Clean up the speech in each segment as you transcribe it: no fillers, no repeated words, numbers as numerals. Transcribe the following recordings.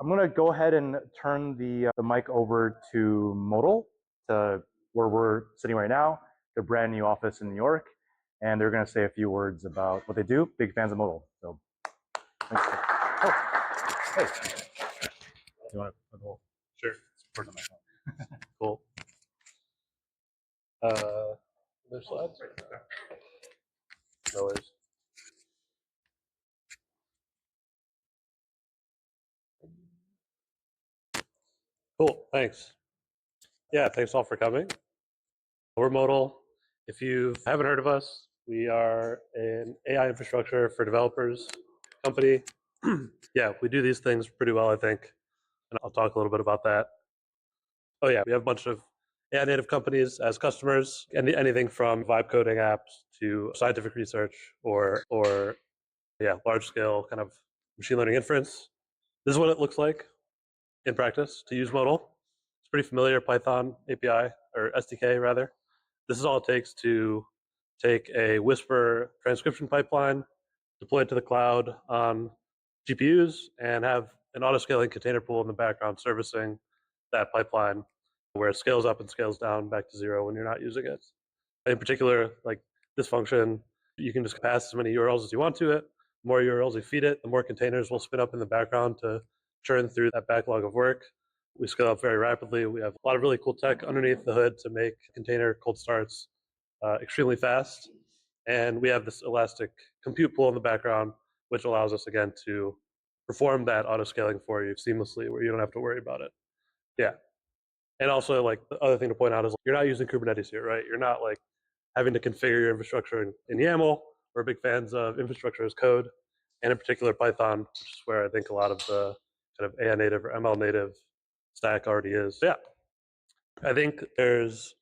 I'm going to go ahead and turn the mic over to Modal, to where we're sitting right now, their brand new office in New York, and they're going to say a few words about what they do. Big fans of Modal. So, thanks. Oh, hey. You want to hold? Sure. It's on my phone. Cool. There's slides? No worries. Cool, thanks. Yeah, thanks all for coming. We're Modal. If you haven't heard of us, we are an AI infrastructure for developers company. Yeah, we do these things pretty well, I think, and I'll talk a little bit about that. Oh yeah, we have a bunch of AI native companies as customers, and anything from vibe coding apps to scientific research or large scale kind of machine learning inference. This is what it looks like in practice to use Modal. It's pretty familiar, Python API, or SDK rather. This is all it takes to take a Whisper transcription pipeline, deploy it to the cloud on GPUs, and have an auto-scaling container pool in the background servicing that pipeline, where it scales up and scales down back to zero when you're not using it. In particular, like this function, you can just pass as many URLs as you want to it. The more URLs you feed it, the more containers will spin up in the background to churn through that backlog of work. We scale up very rapidly. We have a lot of really cool tech underneath the hood to make container cold starts extremely fast. And we have this elastic compute pool in the background, which allows us, again, to perform that auto-scaling for you seamlessly, where you don't have to worry about it. Yeah. And also, like, the other thing to point out is you're not using Kubernetes here, right? You're not, like, having to configure your infrastructure in YAML. We're big fans of infrastructure as code, and in particular Python, which is where I think a lot of the kind of AI native or ML native stack already is. Yeah, I think there's,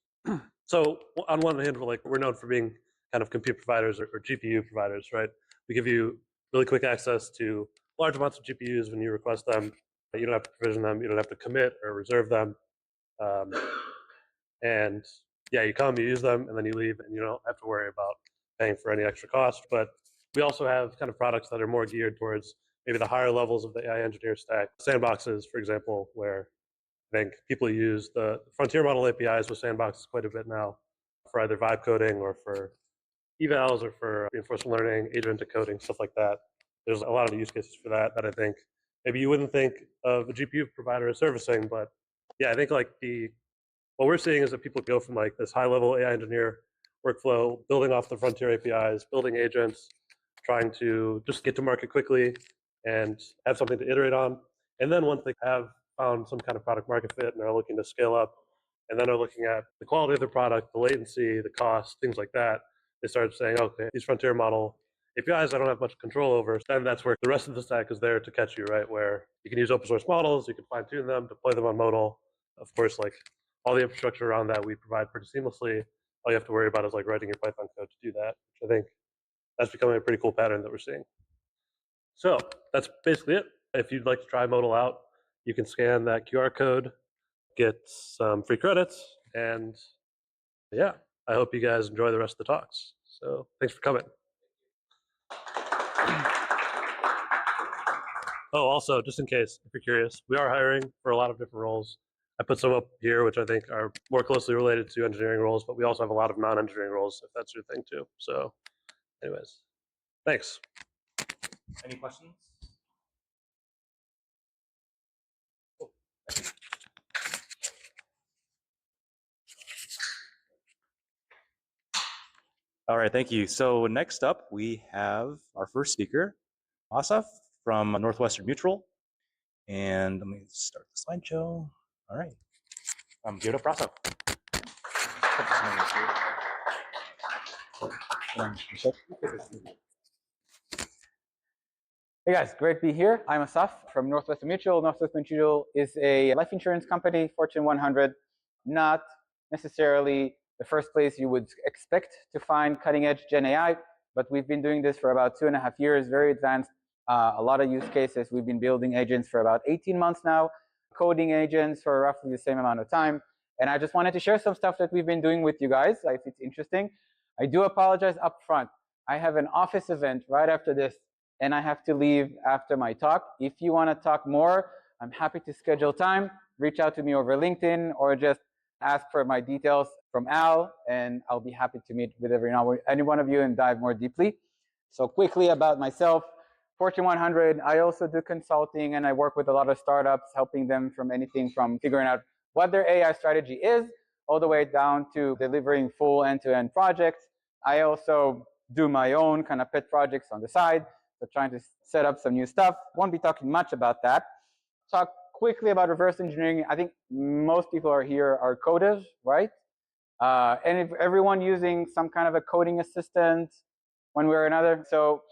so on one hand, we're known for being kind of compute providers or GPU providers, right? We give you really quick access to large amounts of GPUs when you request them. You don't have to provision them. You don't have to commit or reserve them. And yeah, you come, you use them, and then you leave, and you don't have to worry about paying for any extra cost. But we also have kind of products that are more geared towards maybe the higher levels of the AI engineer stack. Sandboxes, for example, where I think people use the frontier model APIs with sandboxes quite a bit now for either vibe coding or for evals or for reinforcement learning, agent decoding, stuff like that. There's a lot of use cases for that I think maybe you wouldn't think of a GPU provider as servicing, but yeah, I think like what we're seeing is that people go from like this high level AI engineer workflow, building off the frontier APIs, building agents, trying to just get to market quickly and have something to iterate on. And then once they have found some kind of product market fit and are looking to scale up, and then are looking at the quality of the product, the latency, the cost, things like that, they start saying, okay, these frontier model APIs I don't have much control over. Then that's where the rest of the stack is there to catch you, right? Where you can use open source models, you can fine tune them, deploy them on Modal. Of course, like all the infrastructure around that we provide pretty seamlessly. All you have to worry about is like writing your Python code to do that, which I think that's becoming a pretty cool pattern that we're seeing. So that's basically it. If you'd like to try Modal out, you can scan that QR code, get some free credits, and yeah, I hope you guys enjoy the rest of the talks. So thanks for coming. Oh, also, just in case, if you're curious, we are hiring for a lot of different roles. I put some up here, which I think are more closely related to engineering roles, but we also have a lot of non-engineering roles, if that's your thing too. So anyways, thanks. Any questions? All right, thank you. So next up, we have our first speaker, Asaf from Northwestern Mutual. And let me start the slideshow. All right. Give it up for Asaf. Hey guys, great to be here. I'm Asaf from Northwestern Mutual. Northwestern Mutual is a life insurance company, Fortune 100, not necessarily the first place you would expect to find cutting-edge GenAI, but we've been doing this for about 2.5 years, very advanced, a lot of use cases. We've been building agents for about 18 months now, coding agents for roughly the same amount of time, and I just wanted to share some stuff that we've been doing with you guys, if it's interesting. I do apologize up front. I have an office event right after this, and I have to leave after my talk. If you want to talk more I'm happy to schedule time. Reach out to me over LinkedIn or just ask for my details from Al, and I'll be happy to meet with any one of you and dive more deeply. So quickly about myself, Fortune 100, I also do consulting, and I work with a lot of startups, helping them from anything from figuring out what their AI strategy is, all the way down to delivering full end-to-end projects. I also do my own kind of pet projects on the side, so trying to set up some new stuff. Won't be talking much about that. Talk quickly about reverse engineering. I think most people here are coders, right? And if everyone using some kind of a coding assistant one way or another. So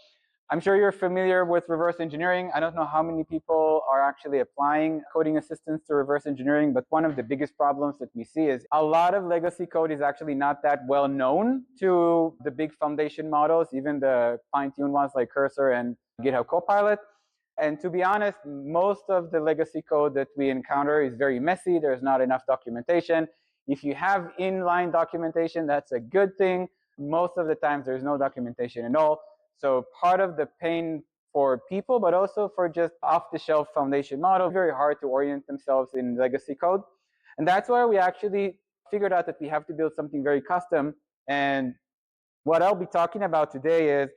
I'm sure you're familiar with reverse engineering. I don't know how many people are actually applying coding assistance to reverse engineering, but one of the biggest problems that we see is a lot of legacy code is actually not that well known to the big foundation models, even the fine-tuned ones like Cursor and GitHub Copilot. And to be honest, most of the legacy code that we encounter is very messy. There's not enough documentation. If you have inline documentation, that's a good thing. Most of the times, there's no documentation at all. So part of the pain for people, but also for just off-the-shelf foundation model, very hard to orient themselves in legacy code. And that's why we actually figured out that we have to build something very custom. And what I'll be talking about today is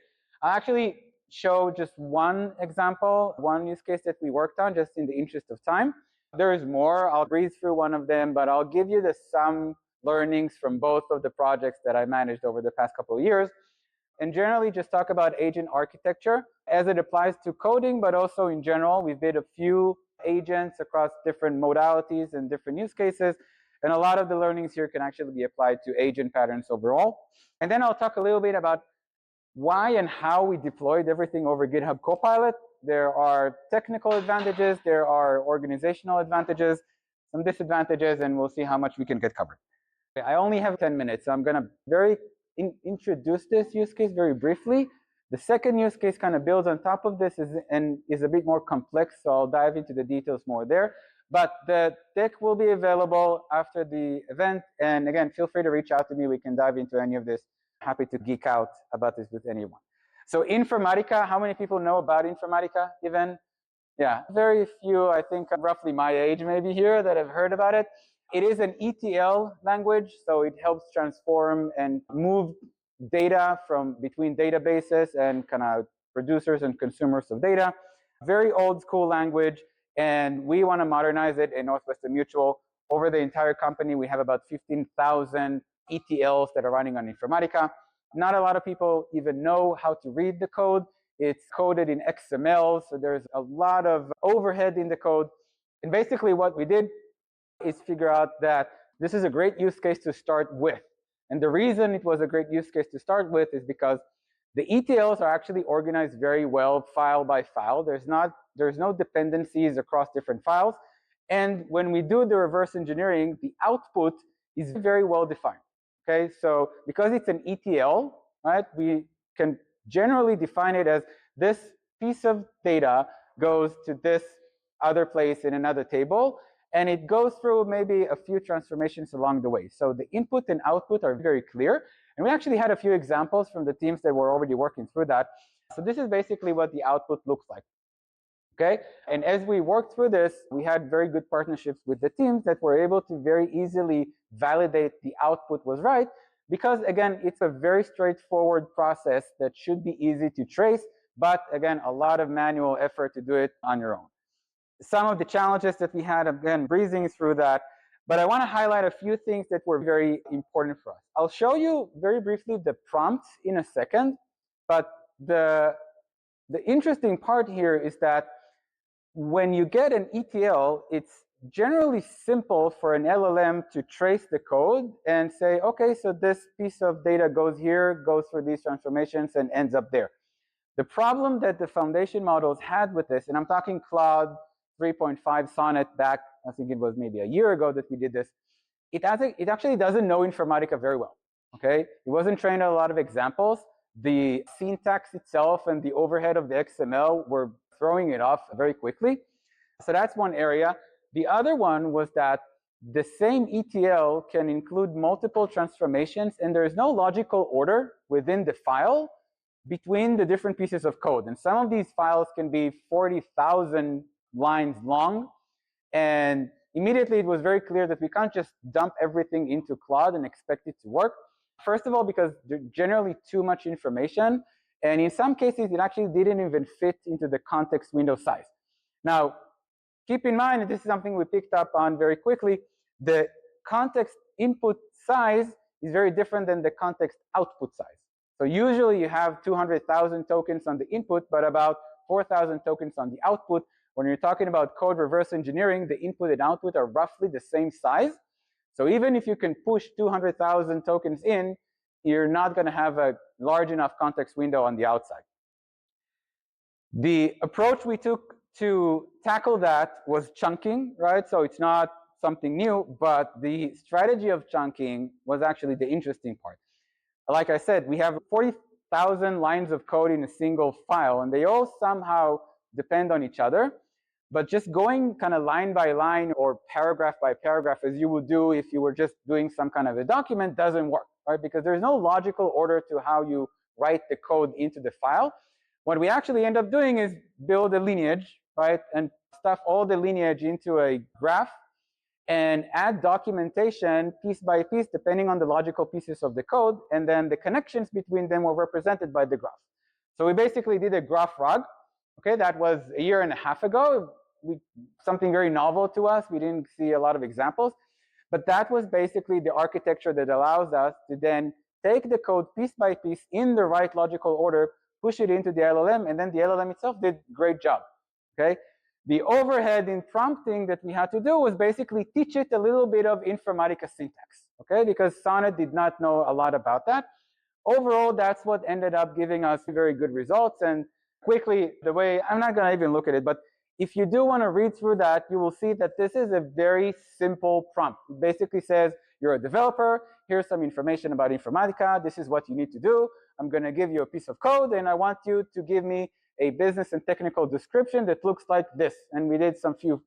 I'll actually show just one example, one use case that we worked on, just in the interest of time. There is more. I'll breeze through one of them, but I'll give you some learnings from both of the projects that I managed over the past couple of years. And generally just talk about agent architecture as it applies to coding, but also in general. We've built a few agents across different modalities and different use cases. And a lot of the learnings here can actually be applied to agent patterns overall. And then I'll talk a little bit about why and how we deployed everything over GitHub Copilot. There are technical advantages, there are organizational advantages, some disadvantages, and we'll see how much we can get covered. I only have 10 minutes, so I'm going to introduce this use case very briefly. The second use case kind of builds on top of this and is a bit more complex, so I'll dive into the details more there. But the deck will be available after the event. And again, feel free to reach out to me. We can dive into any of this. Happy to geek out about this with anyone. So Informatica, how many people know about Informatica even? Yeah, very few, I think roughly my age maybe here that have heard about it. It is an ETL language, so it helps transform and move data from between databases and kind of producers and consumers of data. Very old school language, and we want to modernize it in Northwestern Mutual. Over the entire company, we have about 15,000 ETLs that are running on Informatica. Not a lot of people even know how to read the code. It's coded in XML, so there's a lot of overhead in the code. And basically what we did is figure out that this is a great use case to start with. And the reason it was a great use case to start with is because the ETLs are actually organized very well file by file. There's no dependencies across different files. And when we do the reverse engineering, the output is very well defined. Okay, so because it's an ETL, right, we can generally define it as this piece of data goes to this other place in another table, and it goes through maybe a few transformations along the way. So the input and output are very clear. And we actually had a few examples from the teams that were already working through that. So this is basically what the output looks like. Okay, and as we worked through this, we had very good partnerships with the teams that were able to very easily validate the output was right, because again, it's a very straightforward process that should be easy to trace, but again, a lot of manual effort to do it on your own. Some of the challenges that we had, again, breezing through that, but I want to highlight a few things that were very important for us. I'll show you very briefly the prompt in a second, but the interesting part here is that when you get an ETL, it's generally simple for an LLM to trace the code and say, okay, so this piece of data goes here, goes through these transformations, and ends up there. The problem that the foundation models had with this, and I'm talking Claude 3.5 Sonnet back, I think it was maybe a year ago that we did this, it actually doesn't know Informatica very well. Okay, it wasn't trained on a lot of examples. The syntax itself and the overhead of the XML were throwing it off very quickly. So that's one area. The other one was that the same ETL can include multiple transformations, and there is no logical order within the file between the different pieces of code. And some of these files can be 40,000 lines long. And immediately it was very clear that we can't just dump everything into Claude and expect it to work. First of all, because there's generally too much information, and in some cases it actually didn't even fit into the context window size. Now, keep in mind, and this is something we picked up on very quickly, the context input size is very different than the context output size. So usually you have 200,000 tokens on the input, but about 4,000 tokens on the output. When you're talking about code reverse engineering, the input and output are roughly the same size. So even if you can push 200,000 tokens in, you're not going to have a large enough context window on the outside. The approach we took to tackle that was chunking, right? So it's not something new, but the strategy of chunking was actually the interesting part. Like I said, we have 40,000 lines of code in a single file, and they all somehow depend on each other. But just going kind of line by line or paragraph by paragraph, as you would do if you were just doing some kind of a document, doesn't work, right? Because there's no logical order to how you write the code into the file. What we actually end up doing is build a lineage, right, and stuff all the lineage into a graph and add documentation piece by piece depending on the logical pieces of the code, and then the connections between them were represented by the graph. So we basically did a graph RAG. Okay, that was a year and a half ago. Something very novel to us. We didn't see a lot of examples, but that was basically the architecture that allows us to then take the code piece by piece in the right logical order, push it into the LLM, and then the LLM itself did a great job. Okay, the overhead in prompting that we had to do was basically teach it a little bit of Informatica syntax. Okay, because Sonnet did not know a lot about that. Overall, that's what ended up giving us very good results. And quickly, the way, I'm not going to even look at it, but if you do want to read through that, you will see that this is a very simple prompt. It basically says, you're a developer, here's some information about Informatica, this is what you need to do. I'm going to give you a piece of code, and I want you to give me a business and technical description that looks like this. And we did some few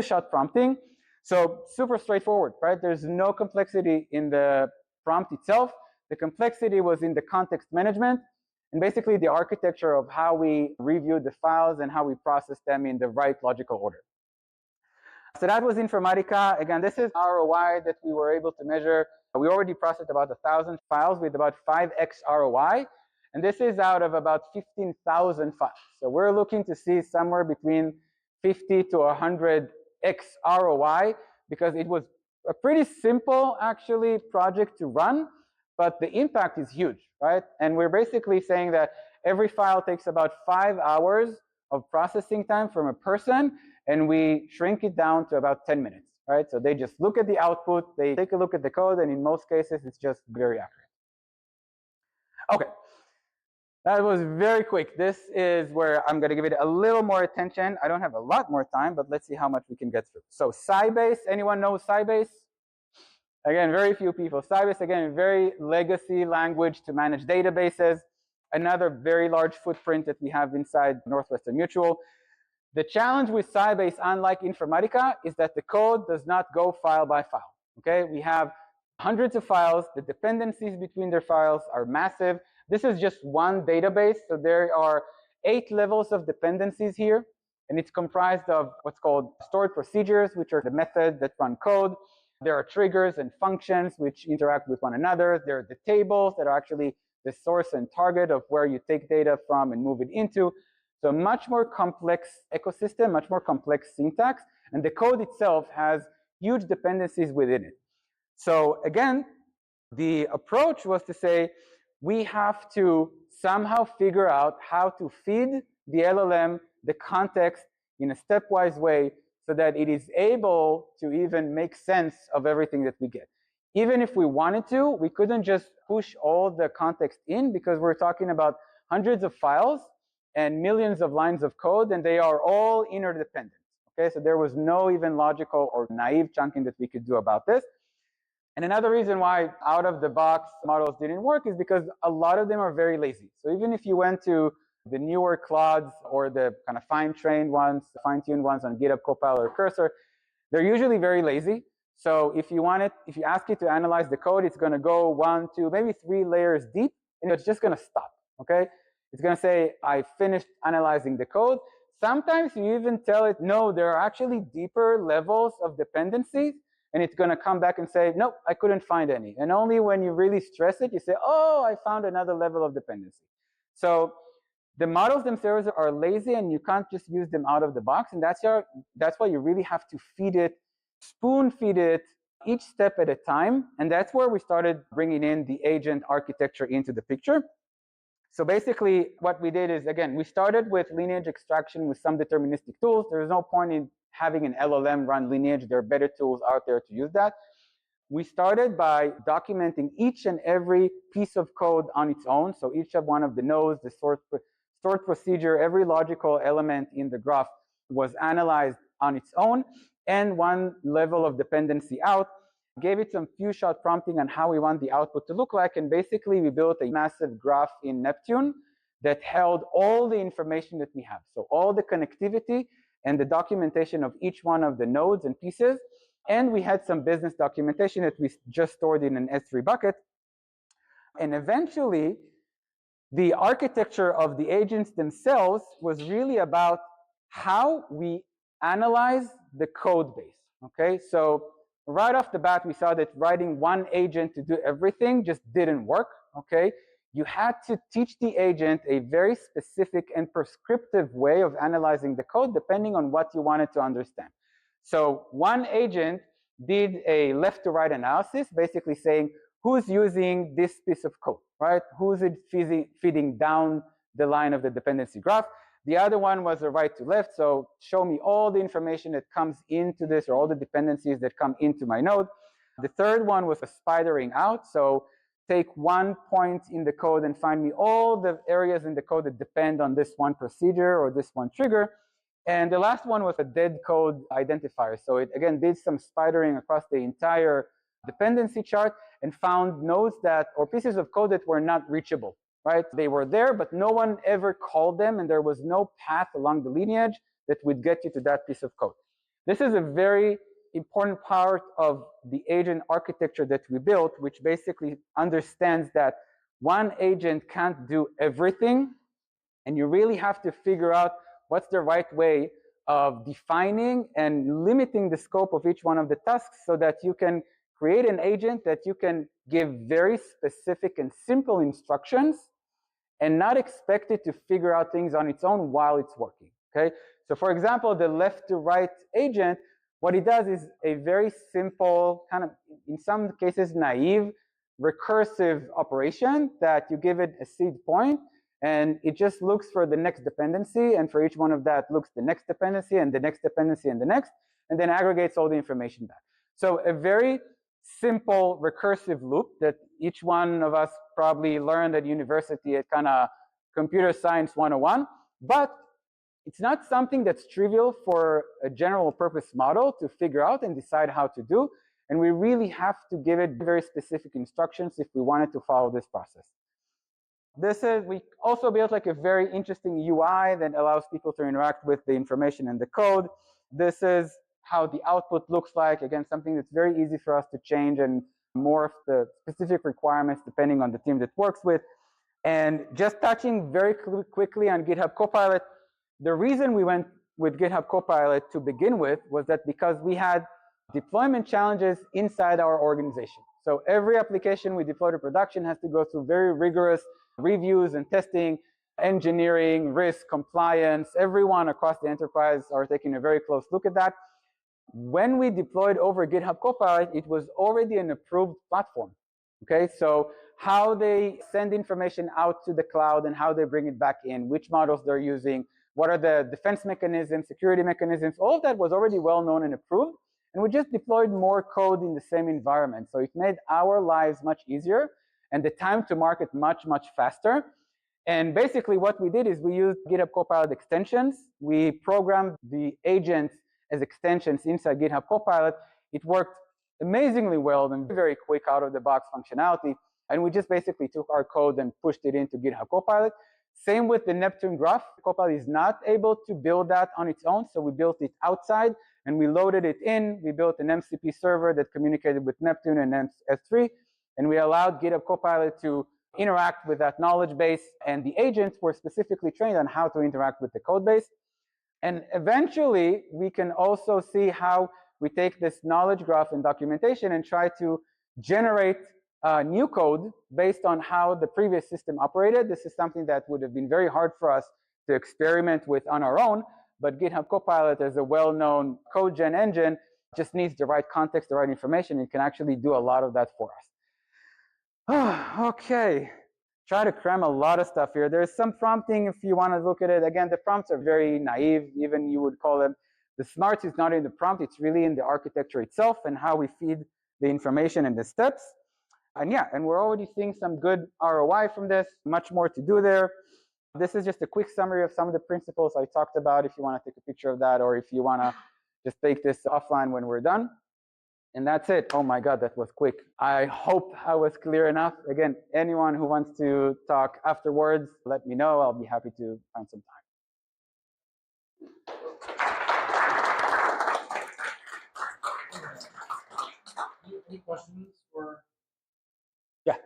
shot prompting. So super straightforward, right? There's no complexity in the prompt itself. The complexity was in the context management and basically the architecture of how we review the files and how we process them in the right logical order. So that was Informatica. Again, this is ROI that we were able to measure. We already processed about 1,000 files with about 5x ROI. And this is out of about 15,000 files. So we're looking to see somewhere between 50 to 100x ROI because it was a pretty simple, actually, project to run, but the impact is huge, right? And we're basically saying that every file takes about 5 hours of processing time from a person, and we shrink it down to about 10 minutes, right? So they just look at the output, they take a look at the code, and in most cases, it's just very accurate. Okay. That was very quick. This is where I'm going to give it a little more attention. I don't have a lot more time, but let's see how much we can get through. So Sybase, anyone know Sybase? Again, very few people. Sybase, again, very legacy language to manage databases. Another very large footprint that we have inside Northwestern Mutual. The challenge with Sybase, unlike Informatica, is that the code does not go file by file. Okay, we have hundreds of files. The dependencies between their files are massive. This is just one database, so there are 8 levels of dependencies here, and it's comprised of what's called stored procedures, which are the methods that run code. There are triggers and functions which interact with one another. There are the tables that are actually the source and target of where you take data from and move it into. So much more complex ecosystem, much more complex syntax, and the code itself has huge dependencies within it. So again, the approach was to say, we have to somehow figure out how to feed the LLM the context in a stepwise way so that it is able to even make sense of everything that we get. Even if we wanted to, we couldn't just push all the context in because we're talking about hundreds of files and millions of lines of code, and they are all interdependent. Okay, so there was no even logical or naive chunking that we could do about this. And another reason why out-of-the-box models didn't work is because a lot of them are very lazy. So even if you went to the newer Claudes or the kind of fine-tuned ones on GitHub Copilot or Cursor, they're usually very lazy. So if you ask it to analyze the code, it's going to go 1, 2, maybe 3 layers deep, and it's just going to stop. Okay, it's going to say, I finished analyzing the code. Sometimes you even tell it, no, there are actually deeper levels of dependencies, and it's going to come back and say, nope, I couldn't find any. And only when you really stress it, you say, oh, I found another level of dependency. So the models themselves are lazy, and you can't just use them out of the box, and that's why you really have to feed it, spoon feed it, each step at a time, and that's where we started bringing in the agent architecture into the picture. So basically what we did is, again, we started with lineage extraction with some deterministic tools. There's no point in having an LLM run lineage. There are better tools out there to use that. We started by documenting each and every piece of code on its own. So each of one of the nodes, the sort procedure, every logical element in the graph was analyzed on its own, and one level of dependency out. Gave it some few shot prompting on how we want the output to look like, and basically we built a massive graph in Neptune that held all the information that we have. So all the connectivity and the documentation of each one of the nodes and pieces, and we had some business documentation that we just stored in an S3 bucket. And eventually, the architecture of the agents themselves was really about how we analyze the code base, okay? So right off the bat, we saw that writing one agent to do everything just didn't work, okay? You had to teach the agent a very specific and prescriptive way of analyzing the code depending on what you wanted to understand. So one agent did a left to right analysis, basically saying, who's using this piece of code, right? Who's it feeding down the line of the dependency graph? The other one was a right to left, so show me all the information that comes into this, or all the dependencies that come into my node. The third one was a spidering out, so take one point in the code and find me all the areas in the code that depend on this one procedure or this one trigger. And the last one was a dead code identifier. So it, again, did some spidering across the entire dependency chart and found nodes that, or pieces of code that were not reachable, right? They were there, but no one ever called them, and there was no path along the lineage that would get you to that piece of code. This is a very important part of the agent architecture that we built, which basically understands that one agent can't do everything, and you really have to figure out what's the right way of defining and limiting the scope of each one of the tasks so that you can create an agent that you can give very specific and simple instructions and not expect it to figure out things on its own while it's working, okay? So for example, the left to right agent, what it does is a very simple, kind of, in some cases, naive, recursive operation that you give it a seed point, and it just looks for the next dependency, and for each one of that looks the next dependency, and the next dependency, and the next, and then aggregates all the information back. So a very simple recursive loop that each one of us probably learned at university at kind of computer science 101, but it's not something that's trivial for a general purpose model to figure out and decide how to do, and we really have to give it very specific instructions if we wanted to follow this process. We also built like a very interesting UI that allows people to interact with the information and the code. This is how the output looks like. Again, something that's very easy for us to change and morph the specific requirements depending on the team that works with. And just touching very quickly on GitHub Copilot, the reason we went with GitHub Copilot to begin with was that because we had deployment challenges inside our organization. So every application we deploy to production has to go through very rigorous reviews and testing, engineering, risk, compliance. Everyone across the enterprise are taking a very close look at that. When we deployed over GitHub Copilot, it was already an approved platform, okay? So how they send information out to the cloud and how they bring it back in, which models they're using, what are the defense mechanisms, security mechanisms, all of that was already well known and approved, and we just deployed more code in the same environment. So it made our lives much easier and the time to market much, much faster. And basically what we did is we used GitHub Copilot extensions. We programmed the agents as extensions inside GitHub Copilot. It worked amazingly well and very quick out of the box functionality. And we just basically took our code and pushed it into GitHub Copilot. Same with the Neptune graph. Copilot is not able to build that on its own, so we built it outside and we loaded it in. We built an MCP server that communicated with Neptune and S3, and we allowed GitHub Copilot to interact with that knowledge base, and the agents were specifically trained on how to interact with the code base. And eventually, we can also see how we take this knowledge graph and documentation and try to generate new code based on how the previous system operated. This is something that would have been very hard for us to experiment with on our own, but GitHub Copilot, as a well-known code gen engine, just needs the right context, the right information, and can actually do a lot of that for us. Okay, try to cram a lot of stuff here. There's some prompting if you want to look at it. Again, the prompts are very naive, even you would call them. The smarts is not in the prompt, it's really in the architecture itself and how we feed the information and the steps. And yeah, and we're already seeing some good ROI from this, much more to do there. This is just a quick summary of some of the principles I talked about if you want to take a picture of that, or if you want to just take this offline when we're done. And that's it. Oh my God, that was quick. I hope I was clear enough. Again, anyone who wants to talk afterwards, let me know. I'll be happy to find some time. Any questions for? Yeah.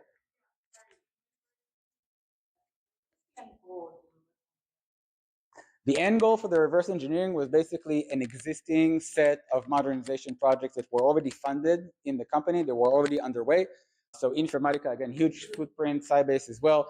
The end goal for the reverse engineering was basically an existing set of modernization projects that were already funded in the company, that were already underway. So Informatica, again, huge footprint, Sybase as well.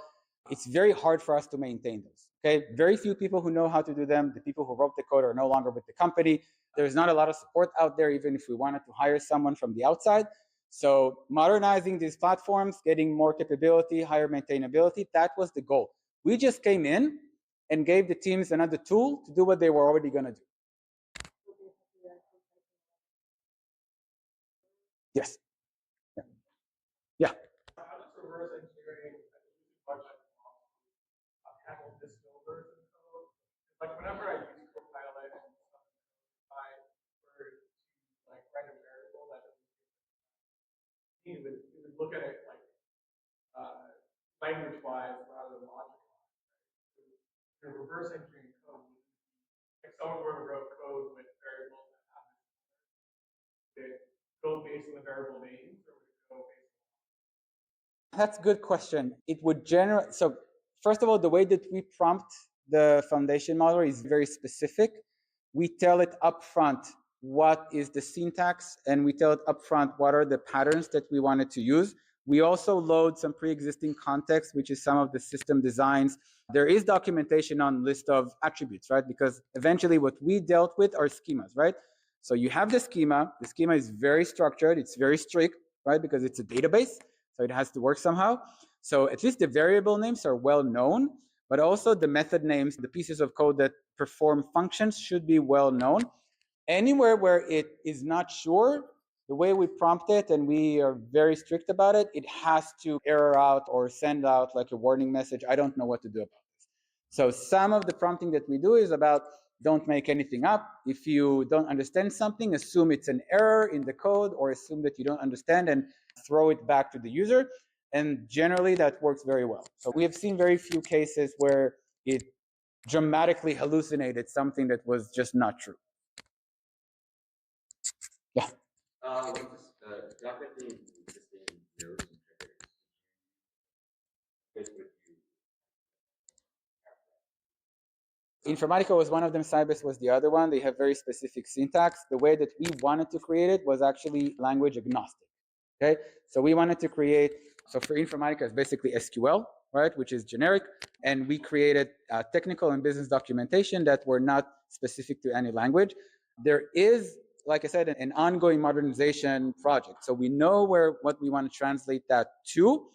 It's very hard for us to maintain those. Okay, very few people who know how to do them. The people who wrote the code are no longer with the company. There's not a lot of support out there, even if we wanted to hire someone from the outside. So modernizing these platforms, getting more capability, higher maintainability, that was the goal. We just came in and gave the teams another tool to do what they were already going to do. Yes. Yeah. Yeah. How does reverse engineering handle misbuilders and code? Like whenever I use Copilot and stuff, to like write a variable that doesn't it would look at it like language-wise rather than logic-wise. Right? So the reverse engineering code would be like someone who wrote code with variables that have would it go based on the variable names or would it go based on? That's a good question. It would generate. So first of all, the way that we prompt the foundation model is very specific. We tell it upfront what is the syntax, and we tell it upfront what are the patterns that we wanted to use. We also load some pre-existing context, which is some of the system designs. There is documentation on list of attributes, right? Because eventually what we dealt with are schemas, right? So you have the schema. The schema is very structured. It's very strict, right? Because it's a database, so it has to work somehow. So at least the variable names are well known, but also the method names, the pieces of code that perform functions should be well known. Anywhere where it is not sure, the way we prompt it, and we are very strict about it, it has to error out or send out like a warning message. I don't know what to do about this. So some of the prompting that we do is about don't make anything up. If you don't understand something, assume it's an error in the code or assume that you don't understand and throw it back to the user. And generally that works very well. So we have seen very few cases where it dramatically hallucinated something that was just not true. Yeah. Documenting existing zeros and triggers. Informatica was one of them, Sybase was the other one. They have very specific syntax. The way that we wanted to create it was actually language agnostic. Okay, so we wanted to create, so for Informatica it's basically SQL, right, which is generic, and we created technical and business documentation that were not specific to any language. There is, like I said, an ongoing modernization project. So we know what we want to translate that to,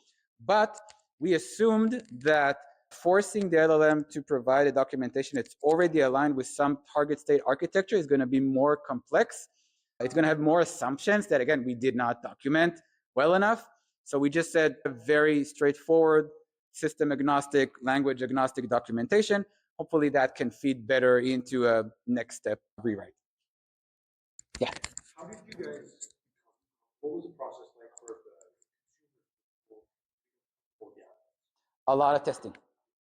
but we assumed that forcing the LLM to provide a documentation that's already aligned with some target state architecture is going to be more complex. It's going to have more assumptions that, again, we did not document well enough. So we just said a very straightforward, system agnostic, language agnostic documentation. Hopefully that can feed better into a next step rewrite. Yeah. How did you guys, what was the process like for the consumer? A lot of testing.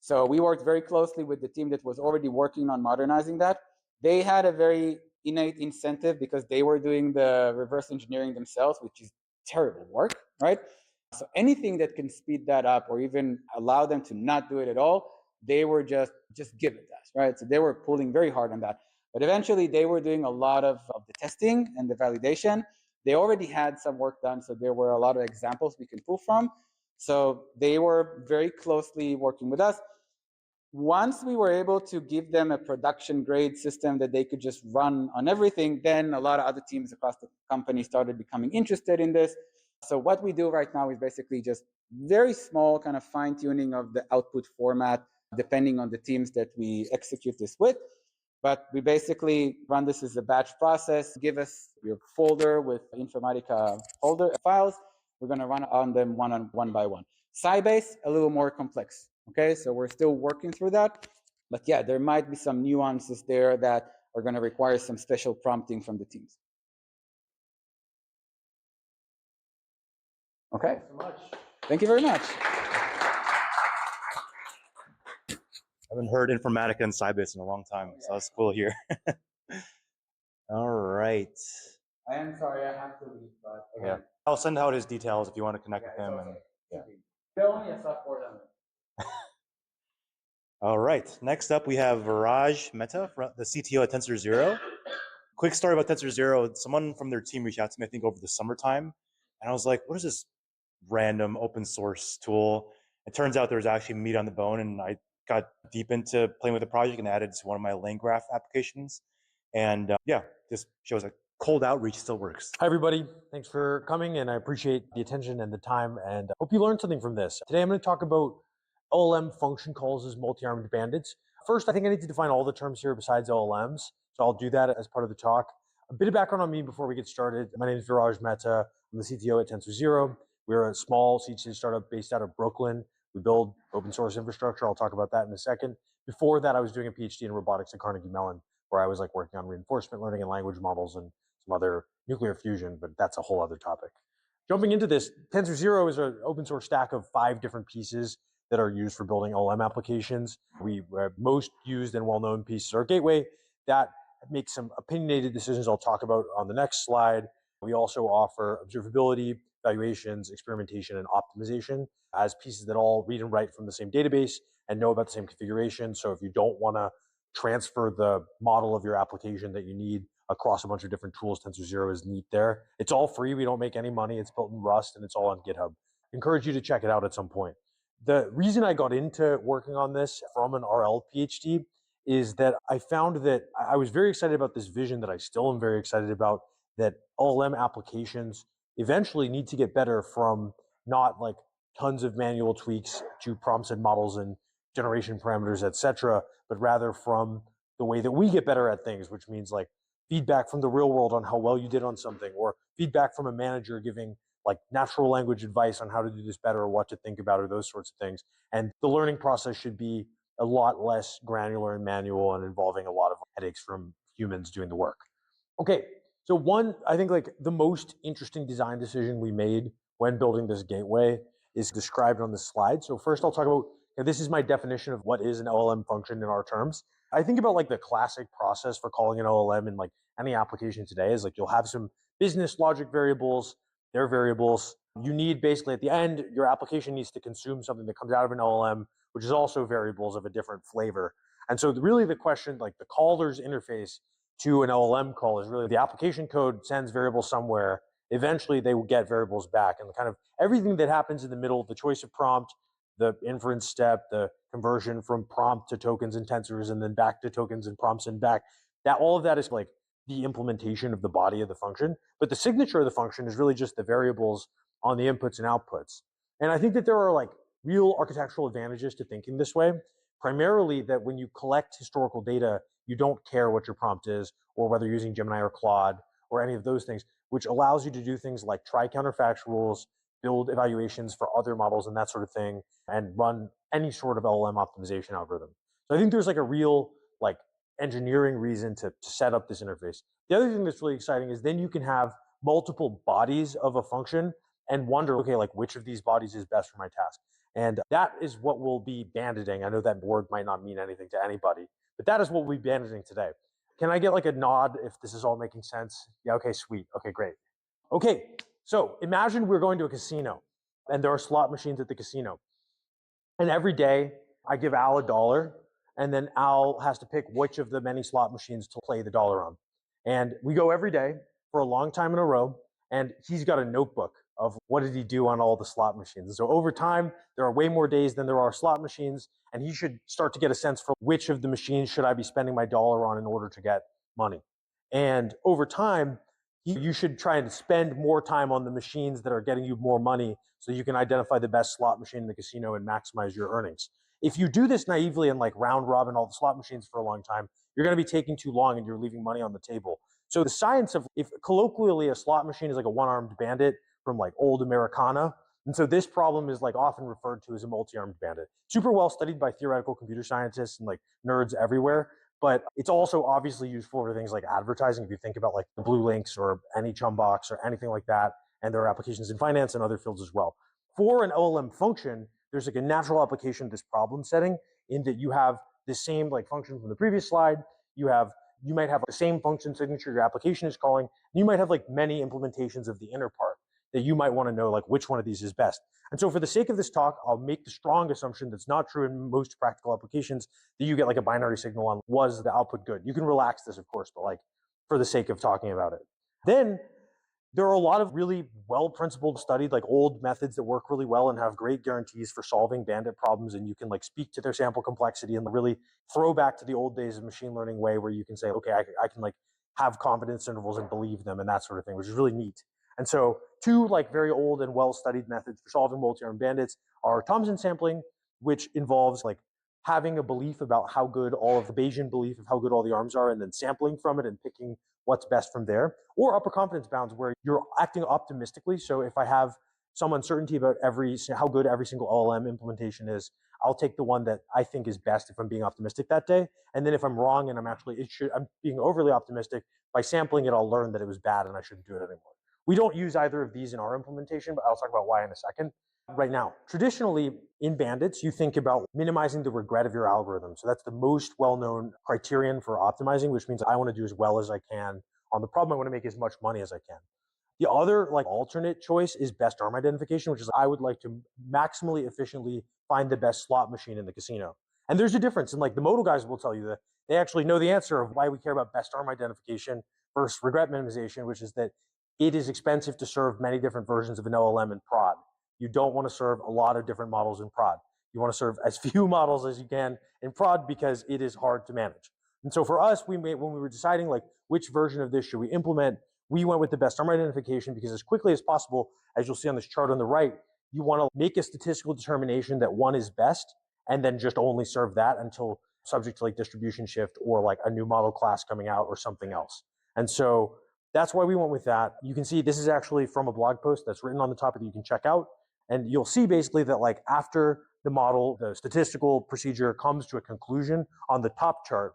So we worked very closely with the team that was already working on modernizing that. They had a very innate incentive because they were doing the reverse engineering themselves, which is terrible work, right? So anything that can speed that up or even allow them to not do it at all, they were just give it us, right? So they were pulling very hard on that. But eventually they were doing a lot of the testing and the validation. They already had some work done, so there were a lot of examples we can pull from. So they were very closely working with us. Once we were able to give them a production grade system that they could just run on everything, then a lot of other teams across the company started becoming interested in this. So what we do right now is basically just very small kind of fine tuning of the output format, depending on the teams that we execute this with. But we basically run this as a batch process. Give us your folder with Informatica folder files. We're going to run on them one by one. Sybase, a little more complex. Okay, so we're still working through that. But yeah, there might be some nuances there that are going to require some special prompting from the teams. Okay. Thanks so much. Thank you very much. I haven't heard Informatica and Sybase in a long time, so that's cool here. All right. I am sorry, I have to leave, but again. Yeah. I'll send out his details if you want to connect with him. Okay. And yeah. Tell me Asaf Bord on it. All right. Next up, we have Viraj Mehta, the CTO at TensorZero. Quick story about TensorZero. Someone from their team reached out to me, I think, over the summertime. And I was like, what is this random open source tool? It turns out there's actually meat on the bone. And I got deep into playing with the project and added to one of my lane graph applications. And yeah, this shows that cold outreach still works. Hi, everybody. Thanks for coming, and I appreciate the attention and the time, and hope you learned something from this. Today, I'm going to talk about LLM function calls as multi-armed bandits. First, I think I need to define all the terms here besides LLMs, so I'll do that as part of the talk. A bit of background on me before we get started. My name is Viraj Mehta. I'm the CTO at TensorZero. We're a small seed startup based out of Brooklyn. We build open source infrastructure. I'll talk about that in a second. Before that, I was doing a PhD in robotics at Carnegie Mellon, where I was like working on reinforcement learning and language models and some other nuclear fusion, but that's a whole other topic. Jumping into this, TensorZero is an open source stack of 5 different pieces that are used for building LLM applications. We most used and well-known pieces are Gateway that makes some opinionated decisions I'll talk about on the next slide. We also offer observability, evaluations, experimentation, and optimization as pieces that all read and write from the same database and know about the same configuration. So if you don't want to transfer the model of your application that you need across a bunch of different tools, TensorZero is neat there. It's all free. We don't make any money. It's built in Rust, and it's all on GitHub. I encourage you to check it out at some point. The reason I got into working on this from an RL PhD is that I found that I was very excited about this vision that I still am very excited about, that LLM applications eventually need to get better from not like tons of manual tweaks to prompts and models and generation parameters, et cetera, but rather from the way that we get better at things, which means like feedback from the real world on how well you did on something, or feedback from a manager giving like natural language advice on how to do this better or what to think about or those sorts of things. And the learning process should be a lot less granular and manual and involving a lot of headaches from humans doing the work. Okay, so one, I think like the most interesting design decision we made when building this gateway is described on this slide. So first I'll talk about, this is my definition of what is an LLM function in our terms. I think about like the classic process for calling an LLM in like any application today is like you'll have some business logic variables, they're variables. You need basically at the end, your application needs to consume something that comes out of an LLM, which is also variables of a different flavor. And so really the question, like the caller's interface to an LLM call is really the application code sends variables somewhere. Eventually they will get variables back, and kind of everything that happens in the middle, the choice of prompt, the inference step, the conversion from prompt to tokens and tensors, and then back to tokens and prompts and back, that all of that is like the implementation of the body of the function. But the signature of the function is really just the variables on the inputs and outputs. And I think that there are like real architectural advantages to thinking this way. Primarily that when you collect historical data, you don't care what your prompt is or whether you're using Gemini or Claude or any of those things, which allows you to do things like try counterfactuals, build evaluations for other models and that sort of thing, and run any sort of LLM optimization algorithm. So I think there's like a real like engineering reason to set up this interface. The other thing that's really exciting is then you can have multiple bodies of a function and wonder, okay, like which of these bodies is best for my task? And that is what we'll be banditing. I know that word might not mean anything to anybody, but that is what we'll be banditing today. Can I get like a nod if this is all making sense? Yeah, okay, sweet. Okay, great. Okay, so imagine we're going to a casino and there are slot machines at the casino. And every day I give Al $1 and then Al has to pick which of the many slot machines to play the dollar on. And we go every day for a long time in a row, and he's got a notebook of what did he do on all the slot machines. And so over time, there are way more days than there are slot machines, and he should start to get a sense for which of the machines should I be spending my dollar on in order to get money. And over time, you should try and spend more time on the machines that are getting you more money so you can identify the best slot machine in the casino and maximize your earnings. If you do this naively and like round robin all the slot machines for a long time, you're going to be taking too long and you're leaving money on the table. So the science of, if colloquially a slot machine is like a one-armed bandit from like old Americana, and so this problem is like often referred to as a multi-armed bandit. Super well studied by theoretical computer scientists and like nerds everywhere, but it's also obviously useful for things like advertising. If you think about like the Blue Links or any Chumbox or anything like that, and there are applications in finance and other fields as well. For an LLM function, there's like a natural application of this problem setting in that you have the same like function from the previous slide. You might have the same function signature your application is calling. And you might have like many implementations of the inner part that you might want to know like which one of these is best. And so for the sake of this talk, I'll make the strong assumption that's not true in most practical applications that you get like a binary signal on was the output good. You can relax this, of course, but like for the sake of talking about it. Then there are a lot of really well-principled studied like old methods that work really well and have great guarantees for solving bandit problems, and you can like speak to their sample complexity and really throw back to the old days of machine learning way where you can say, okay, I can like have confidence intervals and believe them and that sort of thing, which is really neat. And so two like very old and well-studied methods for solving multi-arm bandits are Thompson sampling, which involves like having a belief about how good all of the Bayesian belief of how good all the arms are and then sampling from it and picking what's best from there, or upper confidence bounds where you're acting optimistically. So if I have some uncertainty about how good every single LLM implementation is, I'll take the one that I think is best if I'm being optimistic that day. And then if I'm wrong and I'm being overly optimistic, by sampling it, I'll learn that it was bad and I shouldn't do it anymore. We don't use either of these in our implementation, but I'll talk about why in a second. Right now, traditionally in bandits, you think about minimizing the regret of your algorithm. So that's the most well-known criterion for optimizing, which means I want to do as well as I can on the problem. I want to make as much money as I can. The other like alternate choice is best arm identification, which is I would like to maximally efficiently find the best slot machine in the casino. And there's a difference. And like the Modal guys will tell you that they actually know the answer of why we care about best arm identification versus regret minimization, which is that it is expensive to serve many different versions of an LLM in prod. You don't want to serve a lot of different models in prod. You want to serve as few models as you can in prod because it is hard to manage. And so for us, when we were deciding like which version of this should we implement, we went with the best arm identification because as quickly as possible, as you'll see on this chart on the right, you want to make a statistical determination that one is best and then just only serve that until subject to like distribution shift or like a new model class coming out or something else. And so that's why we went with that. You can see this is actually from a blog post that's written on the topic that you can check out. And you'll see basically that like after the model, the statistical procedure comes to a conclusion on the top chart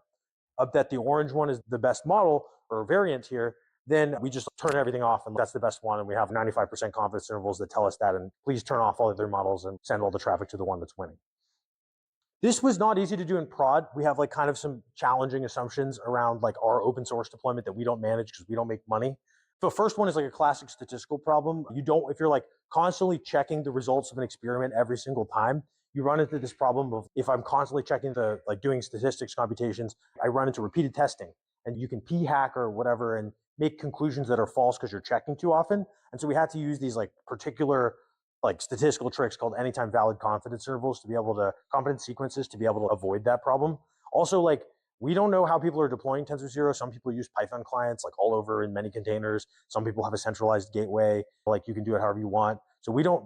of that the orange one is the best model or variant here, then we just turn everything off and that's the best one. And we have 95% confidence intervals that tell us that. And please turn off all other models and send all the traffic to the one that's winning. This was not easy to do in prod. We have like kind of some challenging assumptions around like our open source deployment that we don't manage because we don't make money. The first one is like a classic statistical problem. If you're like constantly checking the results of an experiment every single time, you run into this problem of if I'm constantly checking doing statistics computations, I run into repeated testing and you can p-hack or whatever and make conclusions that are false because you're checking too often. And so we had to use these like particular like statistical tricks called anytime valid confidence intervals confidence sequences to be able to avoid that problem. Also, like we don't know how people are deploying TensorZero. Some people use Python clients like all over in many containers. Some people have a centralized gateway, like you can do it however you want. So we don't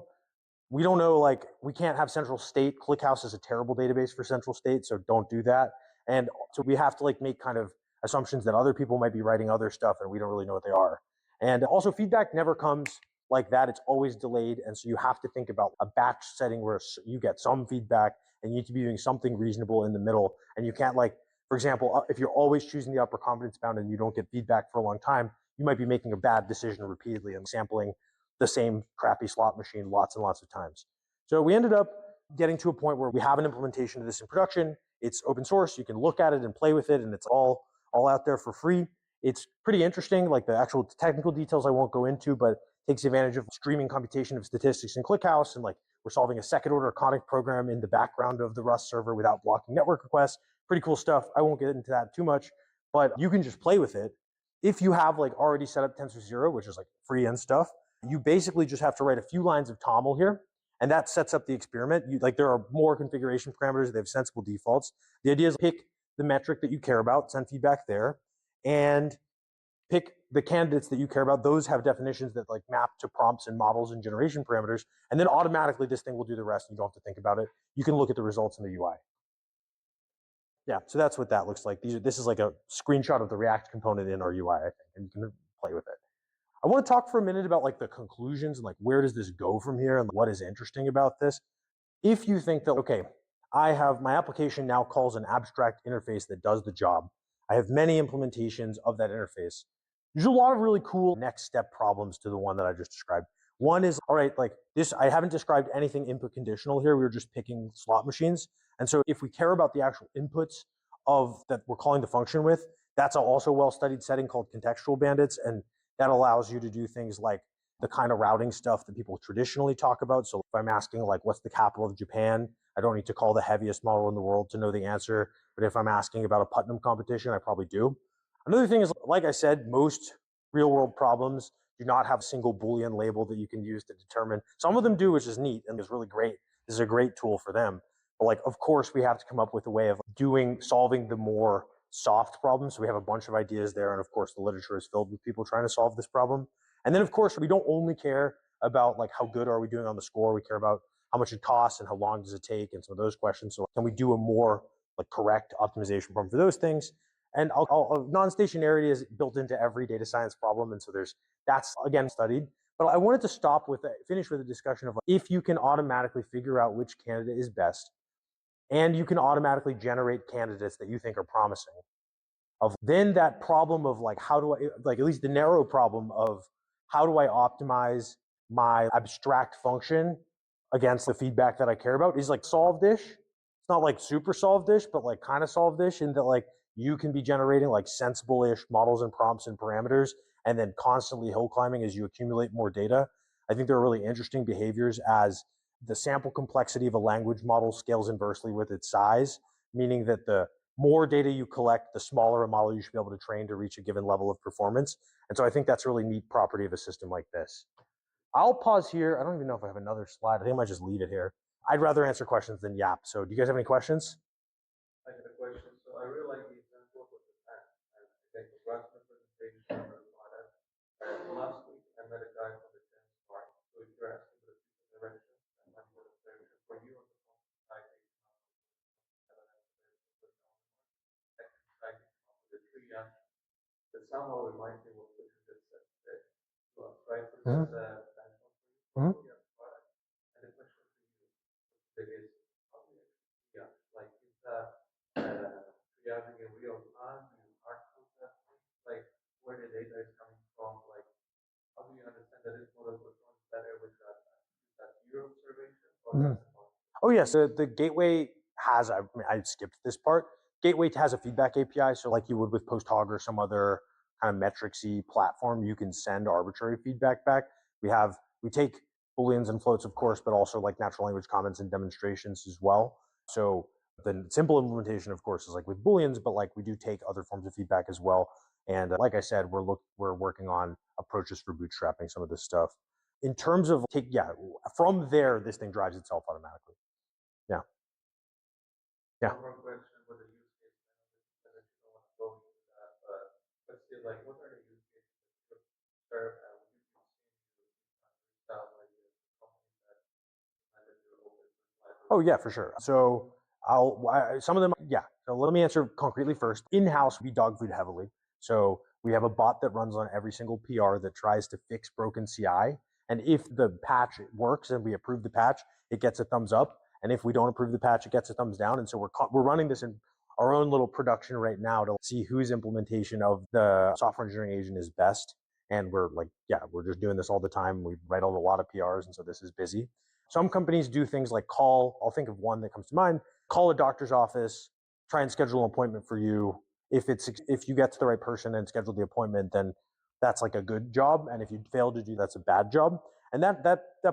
know, like we can't have central state. ClickHouse is a terrible database for central state, so don't do that. And so we have to like make kind of assumptions that other people might be writing other stuff and we don't really know what they are. And also feedback never comes like that. It's always delayed. And so you have to think about a batch setting where you get some feedback and you need to be doing something reasonable in the middle. And you can't like, for example, if you're always choosing the upper confidence bound and you don't get feedback for a long time, you might be making a bad decision repeatedly and sampling the same crappy slot machine lots and lots of times. So we ended up getting to a point where we have an implementation of this in production. It's open source. You can look at it and play with it and it's all out there for free. It's pretty interesting. Like the actual technical details I won't go into, but takes advantage of streaming computation of statistics in ClickHouse. And like we're solving a second order conic program in the background of the Rust server without blocking network requests. pretty cool stuff. I won't get into that too much, but you can just play with it. If you have like already set up TensorZero, which is like free and stuff, you basically just have to write a few lines of TOML here, and that sets up the experiment. Like there are more configuration parameters, they have sensible defaults. The idea is pick the metric that you care about, send feedback there, and pick the candidates that you care about. Those have definitions that like map to prompts and models and generation parameters, and then automatically this thing will do the rest and you don't have to think about it. You can look at the results in the UI. Yeah, so that's what that looks like. This is like a screenshot of the React component in our UI, I think, and you can play with it. I want to talk for a minute about like the conclusions and like where does this go from here and what is interesting about this. If you think that, okay, I have my application now calls an abstract interface that does the job. I have many implementations of that interface. There's a lot of really cool next step problems to the one that I just described. One is, all right, like this, I haven't described anything input conditional here. We were just picking slot machines. And so if we care about the actual inputs of that we're calling the function with, that's also a well-studied setting called contextual bandits. And that allows you to do things like the kind of routing stuff that people traditionally talk about. So if I'm asking like, what's the capital of Japan? I don't need to call the heaviest model in the world to know the answer. But if I'm asking about a Putnam competition, I probably do. Another thing is, like I said, most real world problems do not have a single Boolean label that you can use to determine. Some of them do, which is neat and is really great. This is a great tool for them. But like, of course, we have to come up with a way of solving the more soft problems. So we have a bunch of ideas there. And of course, the literature is filled with people trying to solve this problem. And then of course, we don't only care about like how good are we doing on the score. We care about how much it costs and how long does it take and some of those questions. So can we do a more like correct optimization problem for those things? And non-stationarity is built into every data science problem. And so that's again studied. But I wanted to finish with a discussion of like, if you can automatically figure out which candidate is best, and you can automatically generate candidates that you think are promising, then that problem of like, how do I, like at least the narrow problem of how do I optimize my abstract function against the feedback that I care about is like solved-ish. It's not like super solved-ish, but like kind of solved-ish in that like you can be generating like sensible-ish models and prompts and parameters and then constantly hill climbing as you accumulate more data. I think there are really interesting behaviors as the sample complexity of a language model scales inversely with its size, meaning that the more data you collect, the smaller a model you should be able to train to reach a given level of performance. And so I think that's a really neat property of a system like this. I'll pause here. I don't even know if I have another slide. I think I might just leave it here. I'd rather answer questions than yap. So do you guys have any questions? I have a question. So I really like the example of the pen. And I think the Viraj presentation on that. Last week I met a guy from the Chen part. So if you're asking for the future direction, that might be the direction for you on the phone side. The tree that somehow reminds me of what you just said today to us, right? So that's product. And the question for you is how do you like is that triaging in real time? Do you hard code that thing? Like where the data is coming from? Like how do you understand that this model performs better with that your observation or Oh yes, the gateway has, I skipped this part. Gateway has a feedback API, so like you would with PostHog or some other kind of metricsy platform, you can send arbitrary feedback back. We take Booleans and floats, of course, but also like natural language comments and demonstrations as well. So the simple implementation, of course, is like with Booleans, but like we do take other forms of feedback as well. And like I said, we're working on approaches for bootstrapping some of this stuff. In terms of from there, this thing drives itself automatically. Yeah. Yeah. One more question with the use case. I know that you don't want to go into that, but still, like, what are the use cases that you serve and you can see like the company that decided to open? Oh yeah, for sure. So some of them, yeah. So let me answer concretely first. In-house, we dog food heavily. So we have a bot that runs on every single PR that tries to fix broken CI. And if the patch works and we approve the patch, it gets a thumbs up. And if we don't approve the patch, it gets a thumbs down. And so we're running this in our own little production right now to see whose implementation of the software engineering agent is best. And we're we're just doing this all the time. We write a lot of PRs, and so this is busy. Some companies do things like I'll think of one that comes to mind, call a doctor's office, try and schedule an appointment for you. If you get to the right person and schedule the appointment, then that's like a good job. And if you fail to do that's a bad job. And that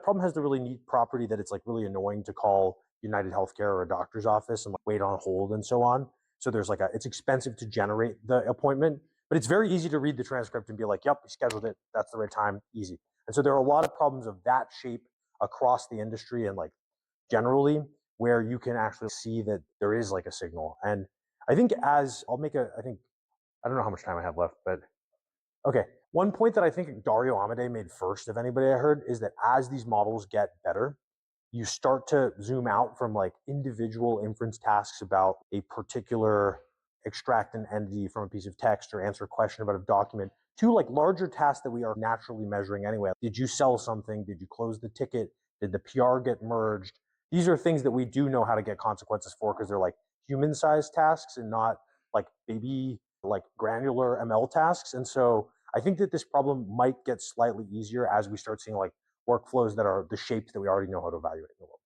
problem has the really neat property that it's like really annoying to call United Healthcare or a doctor's office and like wait on hold and so on. So there's like it's expensive to generate the appointment, but it's very easy to read the transcript and be like, yep, we scheduled it. That's the right time, easy. And so there are a lot of problems of that shape across the industry and like generally where you can actually see that there is like a signal. And I think I don't know how much time I have left, but okay. One point that I think Dario Amodei made first, if anybody I heard, is that as these models get better, you start to zoom out from like individual inference tasks about a particular extract an entity from a piece of text or answer a question about a document to like larger tasks that we are naturally measuring anyway. Did you sell something? Did you close the ticket? Did the PR get merged? These are things that we do know how to get consequences for because they're like human-sized tasks and not like baby, like granular ML tasks. And so I think that this problem might get slightly easier as we start seeing like workflows that are the shapes that we already know how to evaluate in the world.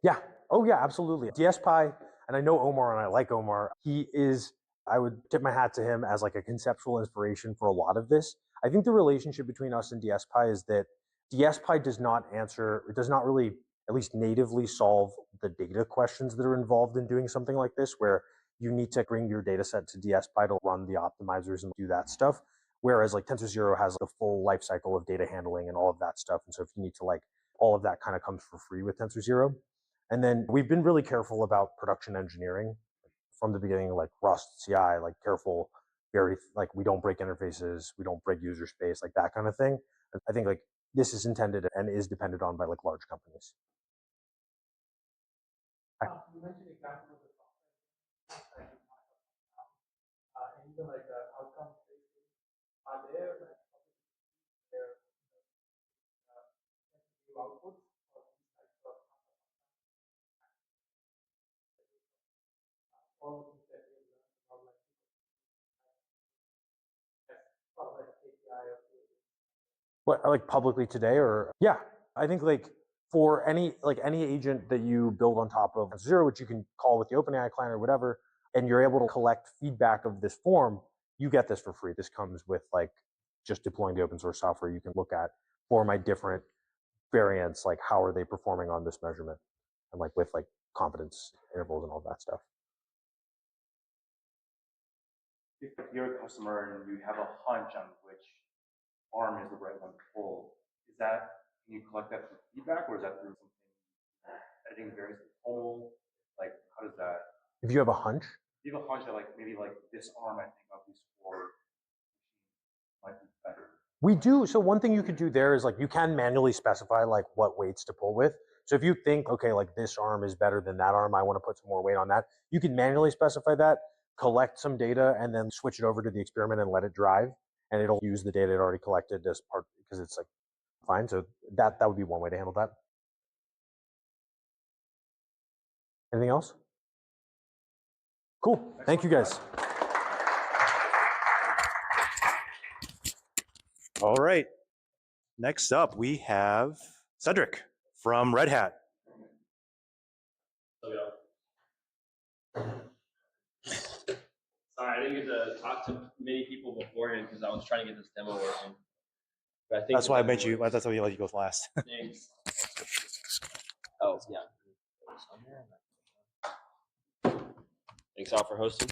Yeah. Oh, yeah, absolutely. DSPy, and I know Omar and I like Omar. He is, I would tip my hat to him as like a conceptual inspiration for a lot of this. I think the relationship between us and DSPy is that DSPy does not answer, it does not really, at least natively solve the data questions that are involved in doing something like this, where you need to bring your data set to DSPy to run the optimizers and do that stuff. Whereas like TensorZero has the full life cycle of data handling and all of that stuff. And so if you need to like, all of that kind of comes for free with TensorZero. And then we've been really careful about production engineering from the beginning, like Rust CI, like careful, very like we don't break interfaces, we don't break user space, like that kind of thing. I think like this is intended and is depended on by like large companies. You mentioned examples of the software and even like outcomes based. Are there like there new outputs or these types of all of these that we have learned about like sort of like API or What, like publicly today or? Yeah, I think like for any agent that you build on top of Zero, which you can call with the OpenAI client or whatever, and you're able to collect feedback of this form, you get this for free. This comes with like just deploying the open source software. You can look at for my different variants, like how are they performing on this measurement, and like with like confidence intervals and all that stuff. If you're a customer and you have a hunch on which arm is the right one to pull, is that, can you collect that through feedback or is that through something editing various whole? Like, how does that? If you have a hunch, You have a hunch that like maybe like this arm I think of these four might be better. we do. So one thing you could do there is like you can manually specify like what weights to pull with. So if you think, okay, like this arm is better than that arm, I want to put some more weight on that, you can manually specify that, collect some data, and then switch it over to the experiment and let it drive. And it'll use the data it already collected as part because it's like fine. So that would be one way to handle that. Anything else? Cool. Thank you guys. All right. Next up, we have Cedric from Red Hat. Sorry, I didn't get to talk to many people beforehand because I was trying to get this demo working. But I think That's why I made you. That's why you let you go last. Thanks. Oh yeah. Thanks all for hosting.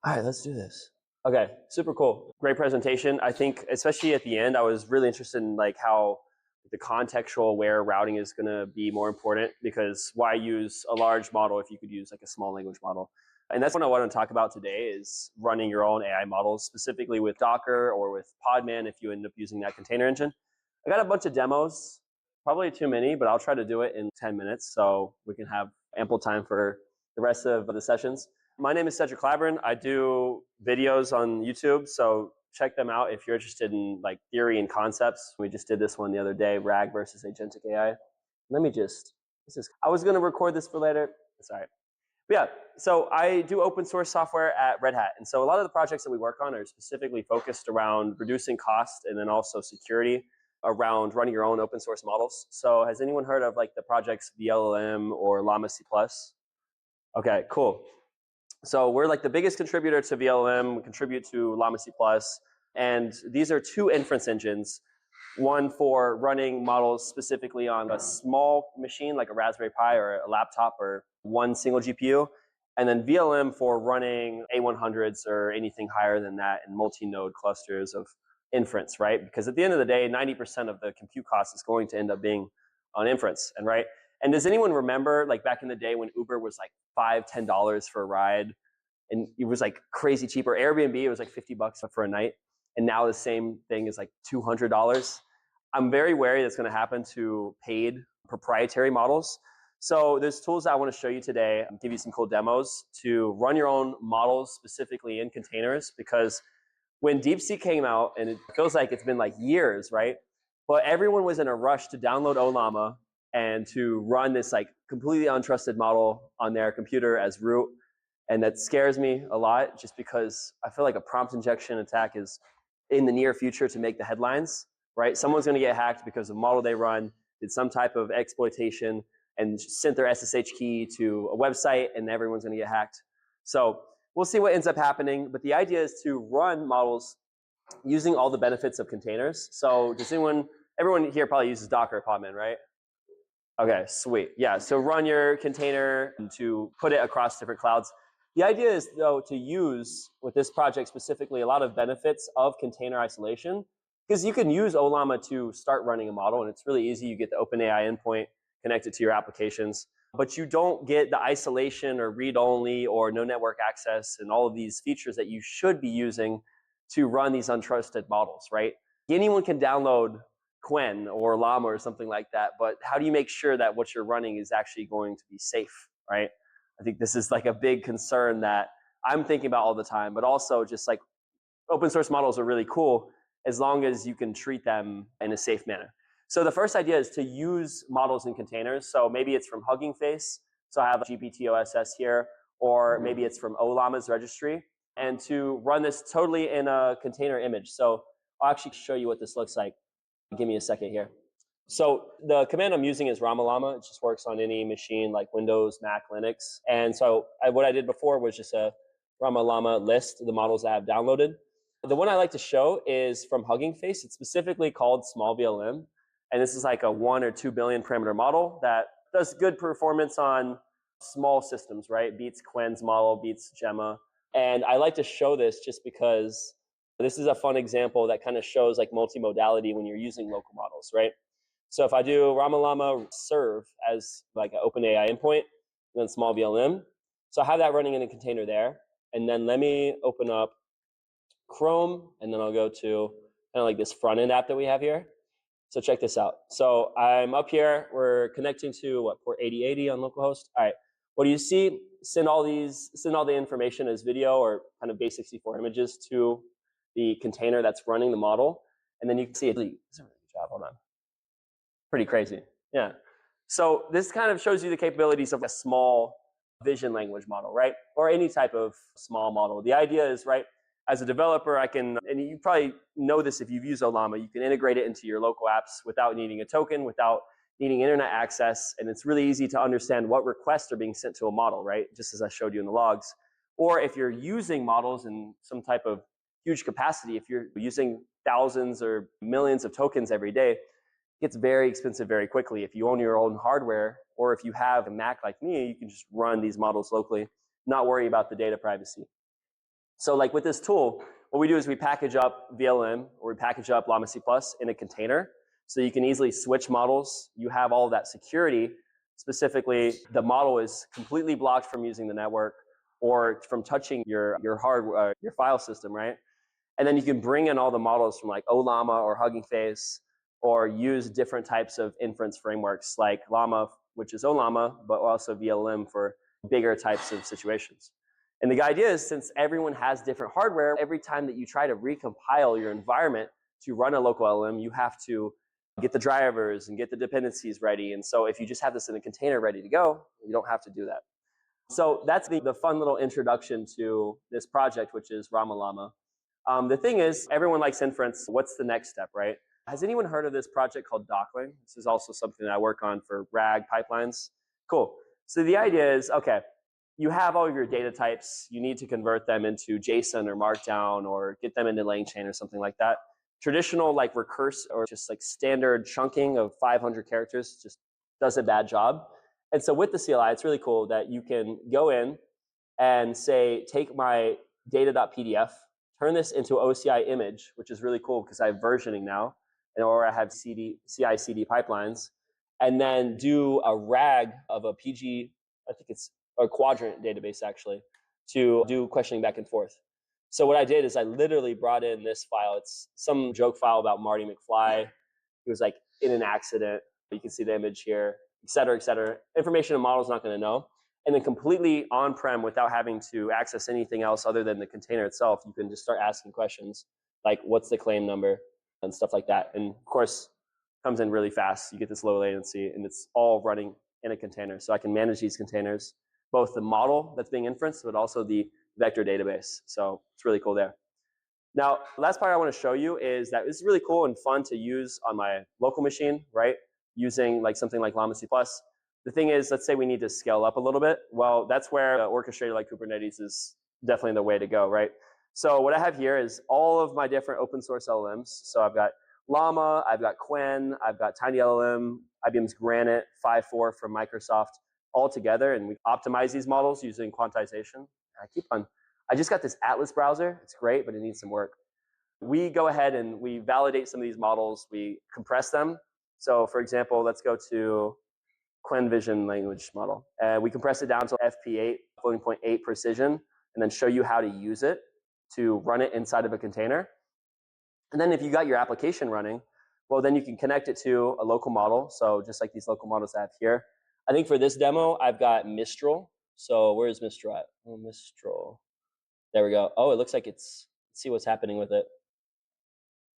All right, let's do this. Okay, super cool. Great presentation. I think especially at the end, I was really interested in like how the contextual aware routing is going to be more important because why use a large model if you could use like a small language model? And that's what I want to talk about today is running your own AI models, specifically with Docker or with Podman if you end up using that container engine. I got a bunch of demos, probably too many, but I'll try to do it in 10 minutes so we can have ample time for the rest of the sessions. My name is Cedric Clyburn. I do videos on YouTube, so check them out if you're interested in like theory and concepts. We just did this one the other day, RAG versus agentic AI. Let me just, I was going to record this for later. Sorry. But yeah, so I do open source software at Red Hat. And so a lot of the projects that we work on are specifically focused around reducing cost and then also security around running your own open source models. So has anyone heard of like the projects VLLM or Llama C++? Okay, cool. So we're like the biggest contributor to VLLM, we contribute to Llama C++, and these are two inference engines one for running models specifically on a small machine like a Raspberry Pi or a laptop or one single GPU, and then VLM for running A100s or anything higher than that in multi-node clusters of inference, right? Because at the end of the day, 90% of the compute cost is going to end up being on inference, and right? And does anyone remember, like back in the day when Uber was like $5, $10 for a ride, and it was like crazy cheap, or Airbnb, it was like $50 for a night, and now the same thing is like $200. I'm very wary that's going to happen to paid proprietary models. So there's tools that I want to show you today, give you some cool demos to run your own models specifically in containers, because when DeepSeek came out, and it feels like it's been like years, right? But everyone was in a rush to download Ollama and to run this like completely untrusted model on their computer as root. And that scares me a lot, just because I feel like a prompt injection attack is in the near future to make the headlines, right? Someone's going to get hacked because the model they run did some type of exploitation and sent their SSH key to a website, and everyone's going to get hacked. So we'll see what ends up happening. But the idea is to run models using all the benefits of containers. So does everyone here probably uses Docker or Podman, right? Okay, sweet. Yeah, so run your container to put it across different clouds. The idea is, though, to use, with this project specifically, a lot of benefits of container isolation, because you can use Ollama to start running a model, and it's really easy. You get the OpenAI endpoint, connect it to your applications, but you don't get the isolation or read-only or no network access and all of these features that you should be using to run these untrusted models, right? Anyone can download Quen or Llama or something like that, but how do you make sure that what you're running is actually going to be safe, right? I think this is like a big concern that I'm thinking about all the time, but also just like open source models are really cool as long as you can treat them in a safe manner. So the first idea is to use models in containers. So maybe it's from Hugging Face. So I have GPT-OSS here, or maybe it's from Ollama's registry, and to run this totally in a container image. So I'll actually show you what this looks like. Give me a second here. So the command I'm using is Ramalama. It just works on any machine like Windows, Mac, Linux. And so what I did before was just a Ramalama list of the models I have downloaded. The one I like to show is from Hugging Face. It's specifically called Small VLM. And this is like a 1 or 2 billion parameter model that does good performance on small systems, right? Beats Quen's model, beats Gemma. And I like to show this just because this is a fun example that kind of shows like multimodality when you're using local models, right? So if I do Ramalama serve as like an OpenAI endpoint, then small VLM. So I have that running in a container there. And then let me open up Chrome, and then I'll go to kind of like this front end app that we have here. So check this out. So I'm up here. We're connecting to what, port 8080 on localhost. All right. What do you see? Send all the information as video or kind of base64 images to the container that's running the model, and then you can see it. Good job. Hold on. Pretty crazy. Yeah. So this kind of shows you the capabilities of a small vision language model, right? Or any type of small model. The idea is, right, as a developer, I can, and you probably know this if you've used Ollama, you can integrate it into your local apps without needing a token, without needing internet access, and it's really easy to understand what requests are being sent to a model, right? Just as I showed you in the logs. Or if you're using models in some type of huge capacity, if you're using thousands or millions of tokens every day, it gets very expensive very quickly. If you own your own hardware, or if you have a Mac like me, you can just run these models locally, not worry about the data privacy. So like with this tool, what we do is we package up VLM, or we package up Llama C++ in a container, so you can easily switch models. You have all of that security. Specifically, the model is completely blocked from using the network or from touching your hardware, your file system, right? And then you can bring in all the models from like Ollama or Hugging Face, or use different types of inference frameworks like Llama, which is Ollama, but also VLM for bigger types of situations. And the idea is, since everyone has different hardware, every time that you try to recompile your environment to run a local LLM, you have to get the drivers and get the dependencies ready. And so if you just have this in a container ready to go, you don't have to do that. So that's the fun little introduction to this project, which is Ramalama. The thing is, everyone likes inference. What's the next step, right? Has anyone heard of this project called Dockling? This is also something that I work on for RAG pipelines. Cool. So the idea is, okay, you have all of your data types. You need to convert them into JSON or Markdown or get them into LangChain or something like that. Traditional like recurse or just like standard chunking of 500 characters just does a bad job. And so with the CLI, it's really cool that you can go in and say, take my data.pdf, turn this into OCI image, which is really cool because I have versioning now, or I have CI/CD pipelines, and then do a RAG of a PG, I think it's a quadrant database actually, to do questioning back and forth. So what I did is I literally brought in this file. It's some joke file about Marty McFly. He was like in an accident. You can see the image here, et cetera, et cetera. Information a model's not going to know. And then completely on-prem without having to access anything else other than the container itself, you can just start asking questions like what's the claim number and stuff like that. And of course, comes in really fast. You get this low latency and it's all running in a container. So I can manage these containers, both the model that's being inferenced, but also the vector database. So it's really cool there. Now, last part I want to show you is that it's really cool and fun to use on my local machine, right? Using like something like Llama C++. The thing is, let's say we need to scale up a little bit. Well, that's where an orchestrator like Kubernetes is definitely the way to go, right? So what I have here is all of my different open source LLMs. So I've got Llama, I've got Qwen, I've got TinyLLM, IBM's Granite, 5.4 from Microsoft, all together, and we optimize these models using quantization. I just got this Atlas browser. It's great, but it needs some work. We go ahead and we validate some of these models. We compress them. So for example, let's go to Qwen Vision language model. We compress it down to FP8, floating point 8 precision, and then show you how to use it to run it inside of a container. And then if you got your application running, well, then you can connect it to a local model. So just like these local models I have here. I think for this demo, I've got Mistral. So where's Mistral at? Oh, Mistral. There we go. Oh, it looks like let's see what's happening with it.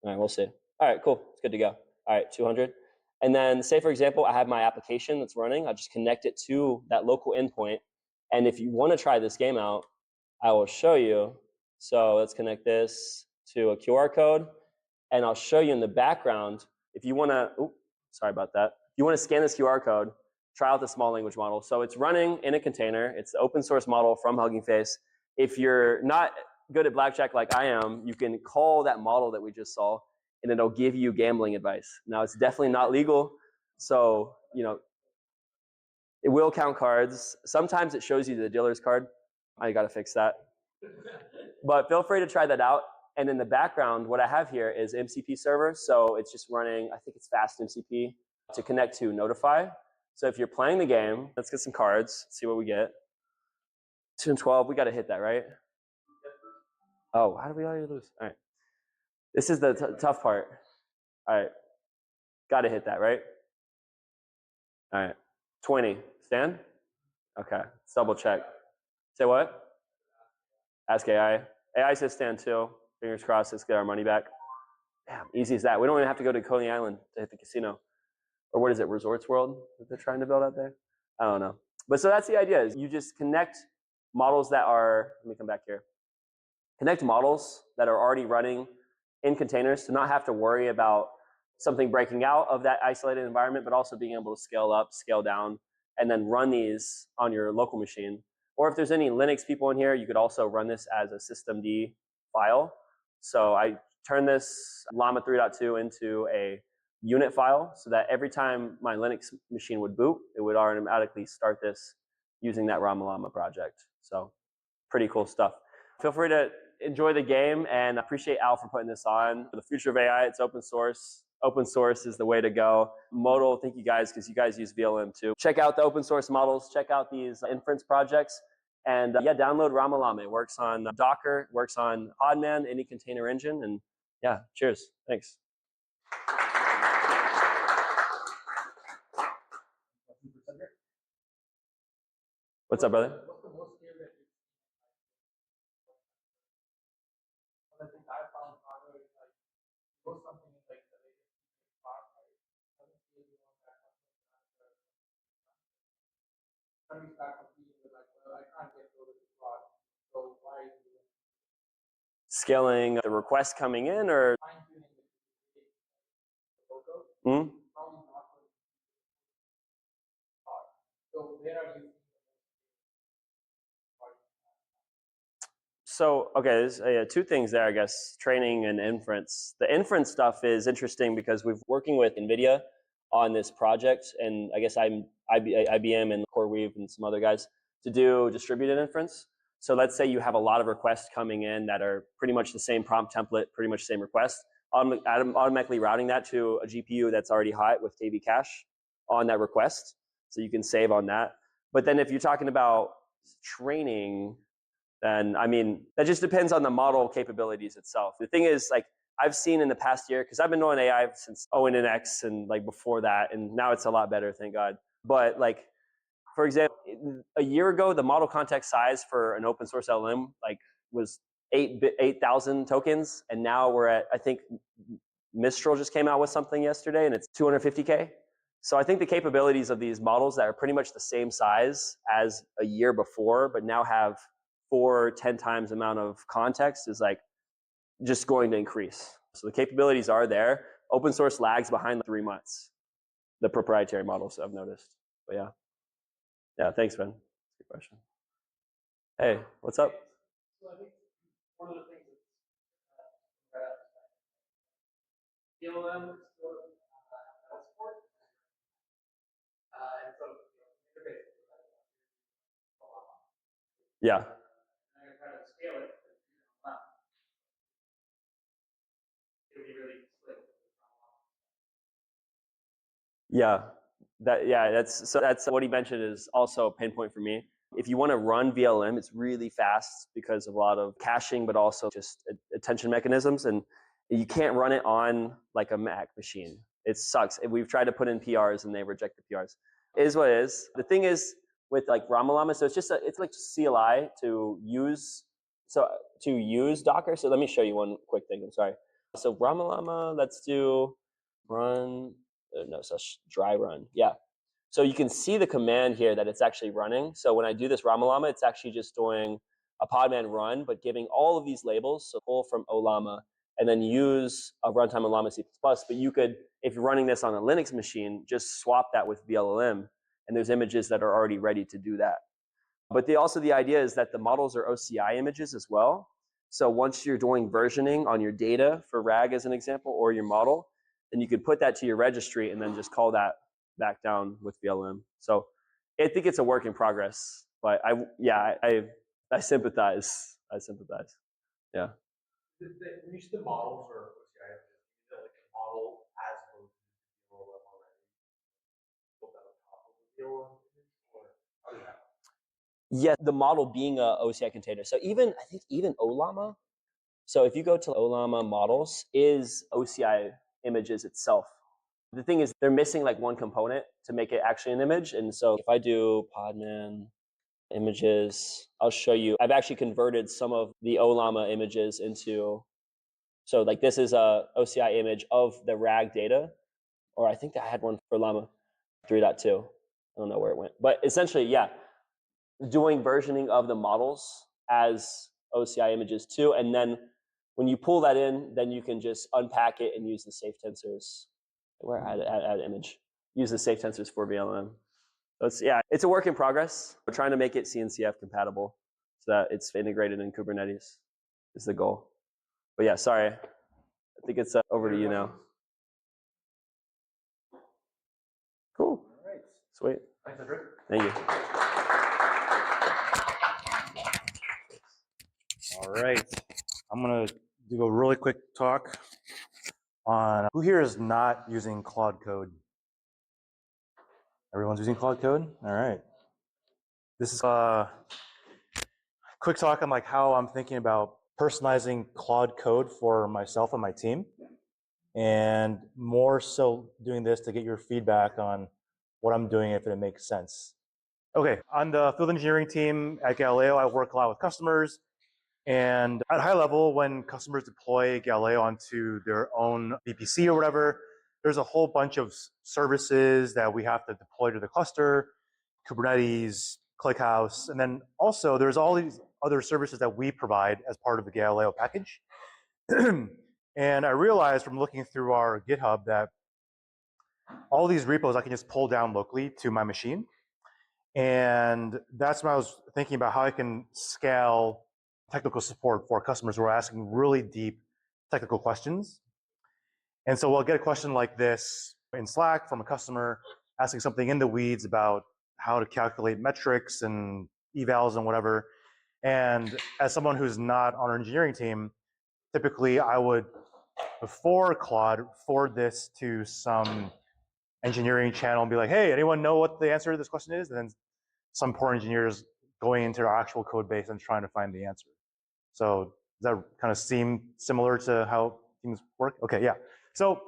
All right, we'll see. All right, cool. It's good to go. All right, 200. And then say, for example, I have my application that's running. I'll just connect it to that local endpoint. And if you want to try this game out, I will show you. So let's connect this to a QR code. And I'll show you in the background, if you want to, sorry about that. If you want to scan this QR code, try out the small language model. So it's running in a container. It's the open source model from Hugging Face. If you're not good at blackjack like I am, you can call that model that we just saw, and it'll give you gambling advice. Now, it's definitely not legal, so it will count cards. Sometimes it shows you the dealer's card. I got to fix that. But feel free to try that out. And in the background, what I have here is MCP server. So it's just running, I think it's fast MCP to connect to Notify. So if you're playing the game, let's get some cards, see what we get. 2 and 12, we got to hit that, right? Oh, how did we already lose? All right. This is the tough part. All right. Got to hit that, right? All right. 20. Stand? Okay. Let's double check. Say what? Ask AI. AI says stand too. Fingers crossed, let's get our money back. Damn, easy as that. We don't even have to go to Coney Island to hit the casino. Or what is it, Resorts World that they're trying to build out there? I don't know. But so that's the idea, is you just connect models that are, let me come back here. Connect models that are already running in containers to not have to worry about something breaking out of that isolated environment, but also being able to scale up, scale down, and then run these on your local machine. Or if there's any Linux people in here, you could also run this as a systemd file. So I turn this Llama 3.2 into a unit file so that every time my Linux machine would boot, it would automatically start this using that Llama project. So pretty cool stuff. Feel free to enjoy the game, and I appreciate Al for putting this on. For the future of AI, it's open source. Open source is the way to go. Modal, thank you guys, because you guys use VLM too. Check out the open source models, check out these inference projects, and yeah, download Llama. It works on Docker, works on Podman, any container engine, and yeah, cheers. Thanks. What's up, brother? What's the most favorite one of the things I found harder is like post something in like the latest part, right? Doesn't really want that much somebody's back competing with like, well, I can't get over this plot, so why is it Scaling the requests coming in, or fine tuning the logo? Probably not going to be hard. So where are you seeing the most So, okay, there's two things there, I guess, training and inference. The inference stuff is interesting because we're working with NVIDIA on this project, and I guess I'm IBM and CoreWeave and some other guys to do distributed inference. So let's say you have a lot of requests coming in that are pretty much the same prompt template, pretty much the same request. I'm automatically routing that to a GPU that's already hot with KV cache on that request, so you can save on that. But then if you're talking about training, then I mean, that just depends on the model capabilities itself. The thing is, like, I've seen in the past year, because I've been knowing AI since ONNX and like before that, and now it's a lot better, thank God. But like, for example, a year ago, the model context size for an open source LLM like was 8,000 tokens, and now we're at, I think Mistral just came out with something yesterday, and it's 250K. So I think the capabilities of these models that are pretty much the same size as a year before, but now have 10 times the amount of context is like just going to increase. So the capabilities are there. Open source lags behind 3 months, the proprietary models I've noticed. But yeah. Yeah, thanks, Ben. Good question. Hey, what's up? So I think one of the things that's PLM is still support, and so interface. Yeah. And I'm gonna try to scale it. It would be really slick. Yeah. That's what he mentioned is also a pain point for me. If you want to run VLM, it's really fast because of a lot of caching, but also just attention mechanisms, and you can't run it on like a Mac machine. It sucks. We've tried to put in PRs and they reject the PRs. It is what it is. The thing is with like Ramalama, so it's like CLI to use Docker. So let me show you one quick thing. I'm sorry. So Ramalama, let's do run. So dry run. Yeah. So you can see the command here that it's actually running. So when I do this Ramalama, it's actually just doing a podman run, but giving all of these labels, so pull from Olama, and then use a runtime Olama C++. But you could, if you're running this on a Linux machine, just swap that with VLLM, and there's images that are already ready to do that. But the idea is that the models are OCI images as well. So once you're doing versioning on your data for RAG as an example, or your model, then you could put that to your registry and then just call that back down with VLM. So I think it's a work in progress, but I sympathize. I sympathize. Yeah. When you say the models or OCI, is that like a model as opposed to the VLM already? Built that on top of the VLM image, or how does that? Yeah, the model being a OCI container. So I think even Olama. So if you go to Olama models, is OCI images itself. The thing is, they're missing like one component to make it actually an image. And so if I do podman images, I'll show you. I've actually converted some of the Olama images into, so like this is a OCI image of the RAG data, or I think I had one for Llama 3.2. I don't know where it went. But essentially, yeah, doing versioning of the models as OCI images too. And then when you pull that in, then you can just unpack it and use the safe tensors. Where add image. Use the safe tensors for VLM. So it's a work in progress. We're trying to make it CNCF compatible so that it's integrated in Kubernetes is the goal. But yeah, sorry. I think it's over to you now. Cool. All right. Sweet. Thanks, Cedric. Thank you. All right. I'm going to do a really quick talk on who here is not using Claude Code. Everyone's using Claude Code? All right. This is a quick talk on like how I'm thinking about personalizing Claude Code for myself and my team, and more so doing this to get your feedback on what I'm doing if it makes sense. Okay, on the field engineering team at Galileo, I work a lot with customers, and at high level, when customers deploy Galileo onto their own VPC or whatever, there's a whole bunch of services that we have to deploy to the cluster, Kubernetes, ClickHouse, and then also there's all these other services that we provide as part of the Galileo package. And I realized from looking through our GitHub that all these repos I can just pull down locally to my machine. And that's when I was thinking about how I can scale technical support for customers who are asking really deep technical questions. And so we'll get a question like this in Slack from a customer asking something in the weeds about how to calculate metrics and evals and whatever. And as someone who's not on our engineering team, typically I would, before Claude, forward this to some engineering channel and be like, hey, anyone know what the answer to this question is? And then some poor engineers going into our actual code base and trying to find the answer. So does that kind of seem similar to how things work? Okay, yeah. So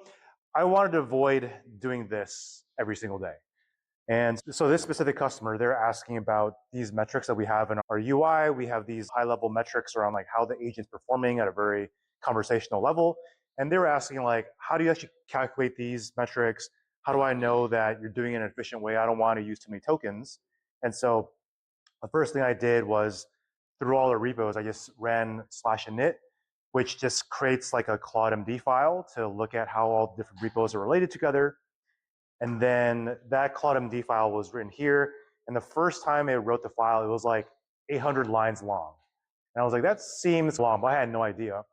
I wanted to avoid doing this every single day. And so this specific customer, they're asking about these metrics that we have in our UI. We have these high-level metrics around like how the agent's performing at a very conversational level. And they were asking like, how do you actually calculate these metrics? How do I know that you're doing it in an efficient way? I don't want to use too many tokens. And so the first thing I did was through all the repos, I just ran /init, which just creates like a Claude MD file to look at how all different repos are related together. And then that Claude MD file was written here. And the first time it wrote the file, it was like 800 lines long. And I was like, that seems long, but I had no idea.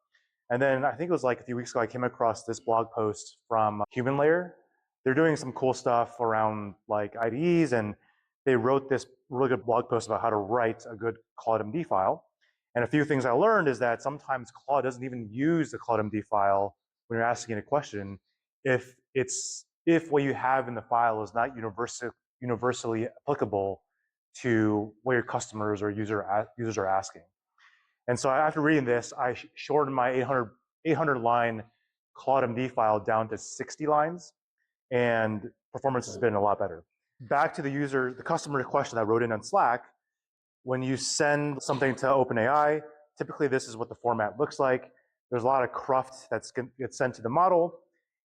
And then I think it was like a few weeks ago, I came across this blog post from Human Layer. They're doing some cool stuff around like IDEs, and they wrote this really good blog post about how to write a good Claude MD file. And a few things I learned is that sometimes Claude doesn't even use the Claude MD file when you're asking it a question if what you have in the file is not universally applicable to what your customers or users are asking. And so after reading this, I shortened my 800 line Claude MD file down to 60 lines, and performance has been a lot better. Back to the customer question I wrote in on Slack. When you send something to OpenAI, typically this is what the format looks like. There's a lot of cruft that gets sent to the model.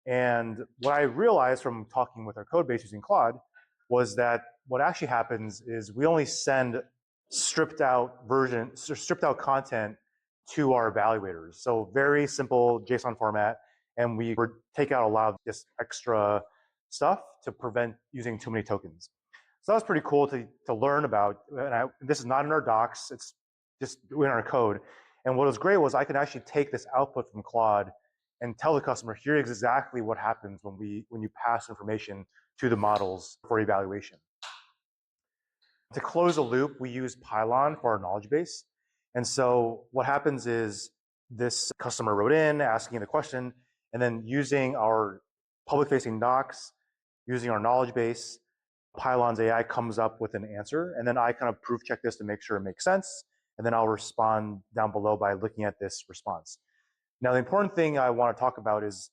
And what I realized from talking with our code base using Claude was that what actually happens is we only send stripped out content to our evaluators. So very simple JSON format, and we take out a lot of this extra stuff to prevent using too many tokens. So that was pretty cool to learn about. And this is not in our docs, it's just in our code. And what was great was I could actually take this output from Claude and tell the customer, here's exactly what happens when you pass information to the models for evaluation. To close a loop, we use Pylon for our knowledge base. And so what happens is this customer wrote in asking the question, and then using our public-facing docs, using our knowledge base, Pylon's AI comes up with an answer, and then I kind of proof check this to make sure it makes sense, and then I'll respond down below by looking at this response. Now, the important thing I want to talk about is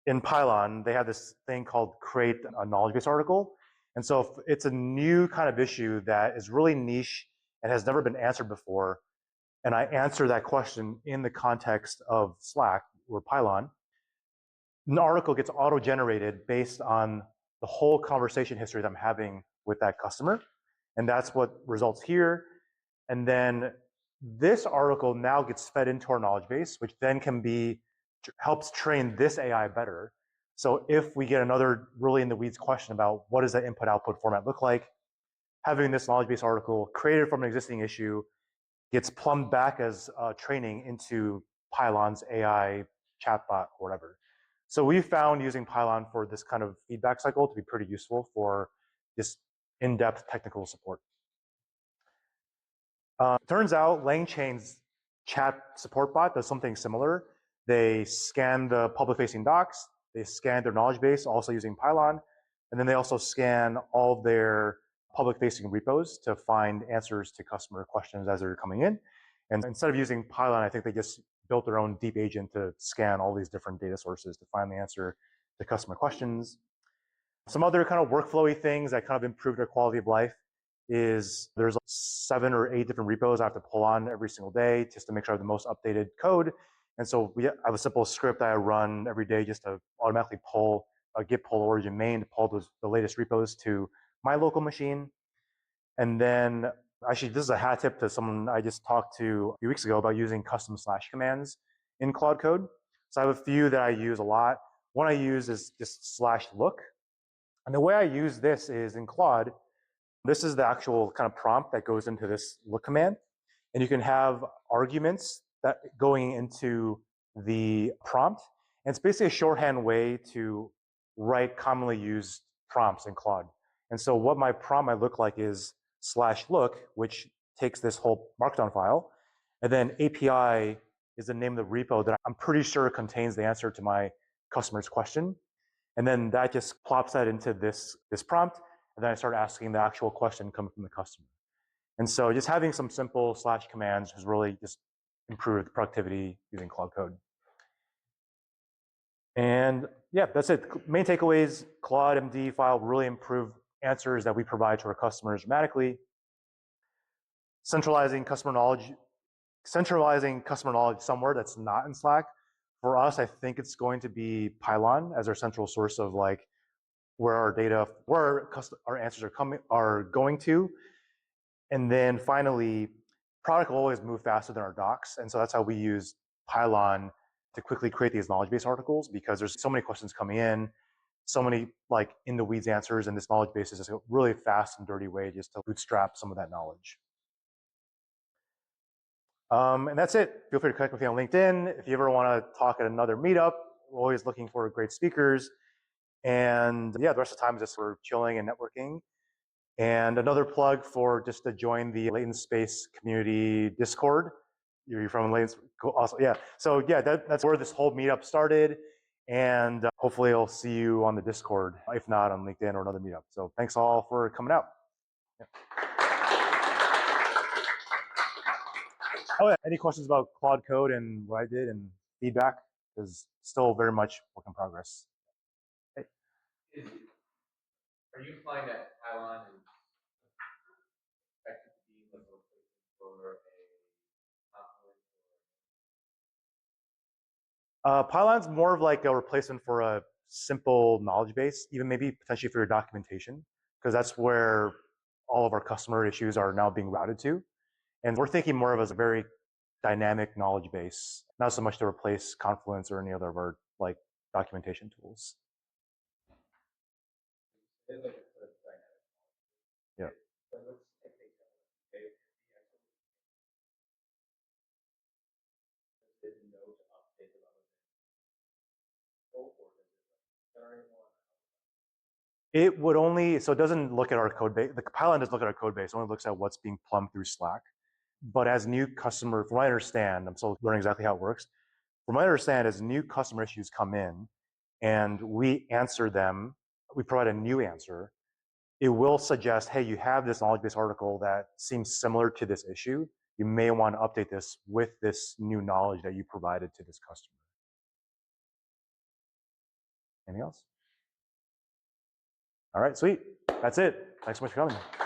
in Pylon, they have this thing called create a knowledge base article. And so if it's a new kind of issue that is really niche and has never been answered before, and I answer that question in the context of Slack or Pylon, an article gets auto-generated based on the whole conversation history that I'm having with that customer. And that's what results here. And then this article now gets fed into our knowledge base, which then helps train this AI better. So if we get another really in the weeds question about what does that input output format look like, having this knowledge base article created from an existing issue gets plumbed back as training into Pylon's AI chatbot or whatever. So we found using Pylon for this kind of feedback cycle to be pretty useful for this in-depth technical support. Turns out LangChain's chat support bot does something similar. They scan the public-facing docs, they scan their knowledge base, also using Pylon, and then they also scan all of their public-facing repos to find answers to customer questions as they're coming in. And instead of using Pylon, I think they just built their own deep agent to scan all these different data sources to find the answer to customer questions. Some other kind of workflowy things that kind of improved their quality of life is there's 7 or 8 different repos I have to pull on every single day just to make sure I have the most updated code. And so we have a simple script that I run every day just to automatically pull a git pull origin main to pull the latest repos to my local machine. And then actually, this is a hat tip to someone I just talked to a few weeks ago about using custom slash commands in Claude Code. So I have a few that I use a lot. One I use is just /look. And the way I use this is in Claude, this is the actual kind of prompt that goes into this look command. and you can have arguments that going into the prompt. And it's basically a shorthand way to write commonly used prompts in Claude. And so what my prompt might look like is /look, which takes this whole markdown file, and then API is the name of the repo that I'm pretty sure contains the answer to my customer's question. And then that just plops that into this prompt, and then I start asking the actual question coming from the customer. And so just having some simple / commands has really just improved productivity using Claude Code. And yeah, that's it. Main takeaways, Claude MD file really improved answers that we provide to our customers dramatically. Centralizing customer knowledge somewhere that's not in Slack. For us, I think it's going to be Pylon as our central source of like where our data, where our answers are going to. And then finally, product will always move faster than our docs. And so that's how we use Pylon to quickly create these knowledge base articles, because there's so many questions coming in, so many like in the weeds answers, and this knowledge base is just a really fast and dirty way just to bootstrap some of that knowledge. And that's it. Feel free to connect with me on LinkedIn. If you ever want to talk at another meetup, we're always looking for great speakers. And yeah, the rest of the time is just for chilling and networking. And another plug for just to join the Latent Space community Discord. You're from Latent, also, yeah. So yeah, that's where this whole meetup started. And hopefully I'll see you on the Discord, if not on LinkedIn or another meetup. So thanks all for coming out. Yeah. Oh yeah, any questions about Claude Code and what I did and feedback is still very much work in progress. Hey. Are you finding that Pylon is expected to be like a replacement for a Confluent? Pylon's more of like a replacement for a simple knowledge base, even maybe potentially for your documentation, because that's where all of our customer issues are now being routed to. And we're thinking more of as a very dynamic knowledge base, not so much to replace Confluence or any other of our like documentation tools. Yeah. It would only, so it doesn't look at our code base. The Pylon doesn't look at our code base. It only looks at what's being plumbed through Slack. But as new customer, from what I understand, I'm still learning exactly how it works. From what I understand, as new customer issues come in and we answer them, we provide a new answer, it will suggest, hey, you have this knowledge base article that seems similar to this issue. You may want to update this with this new knowledge that you provided to this customer. Anything else? All right, sweet. That's it. Thanks so much for coming.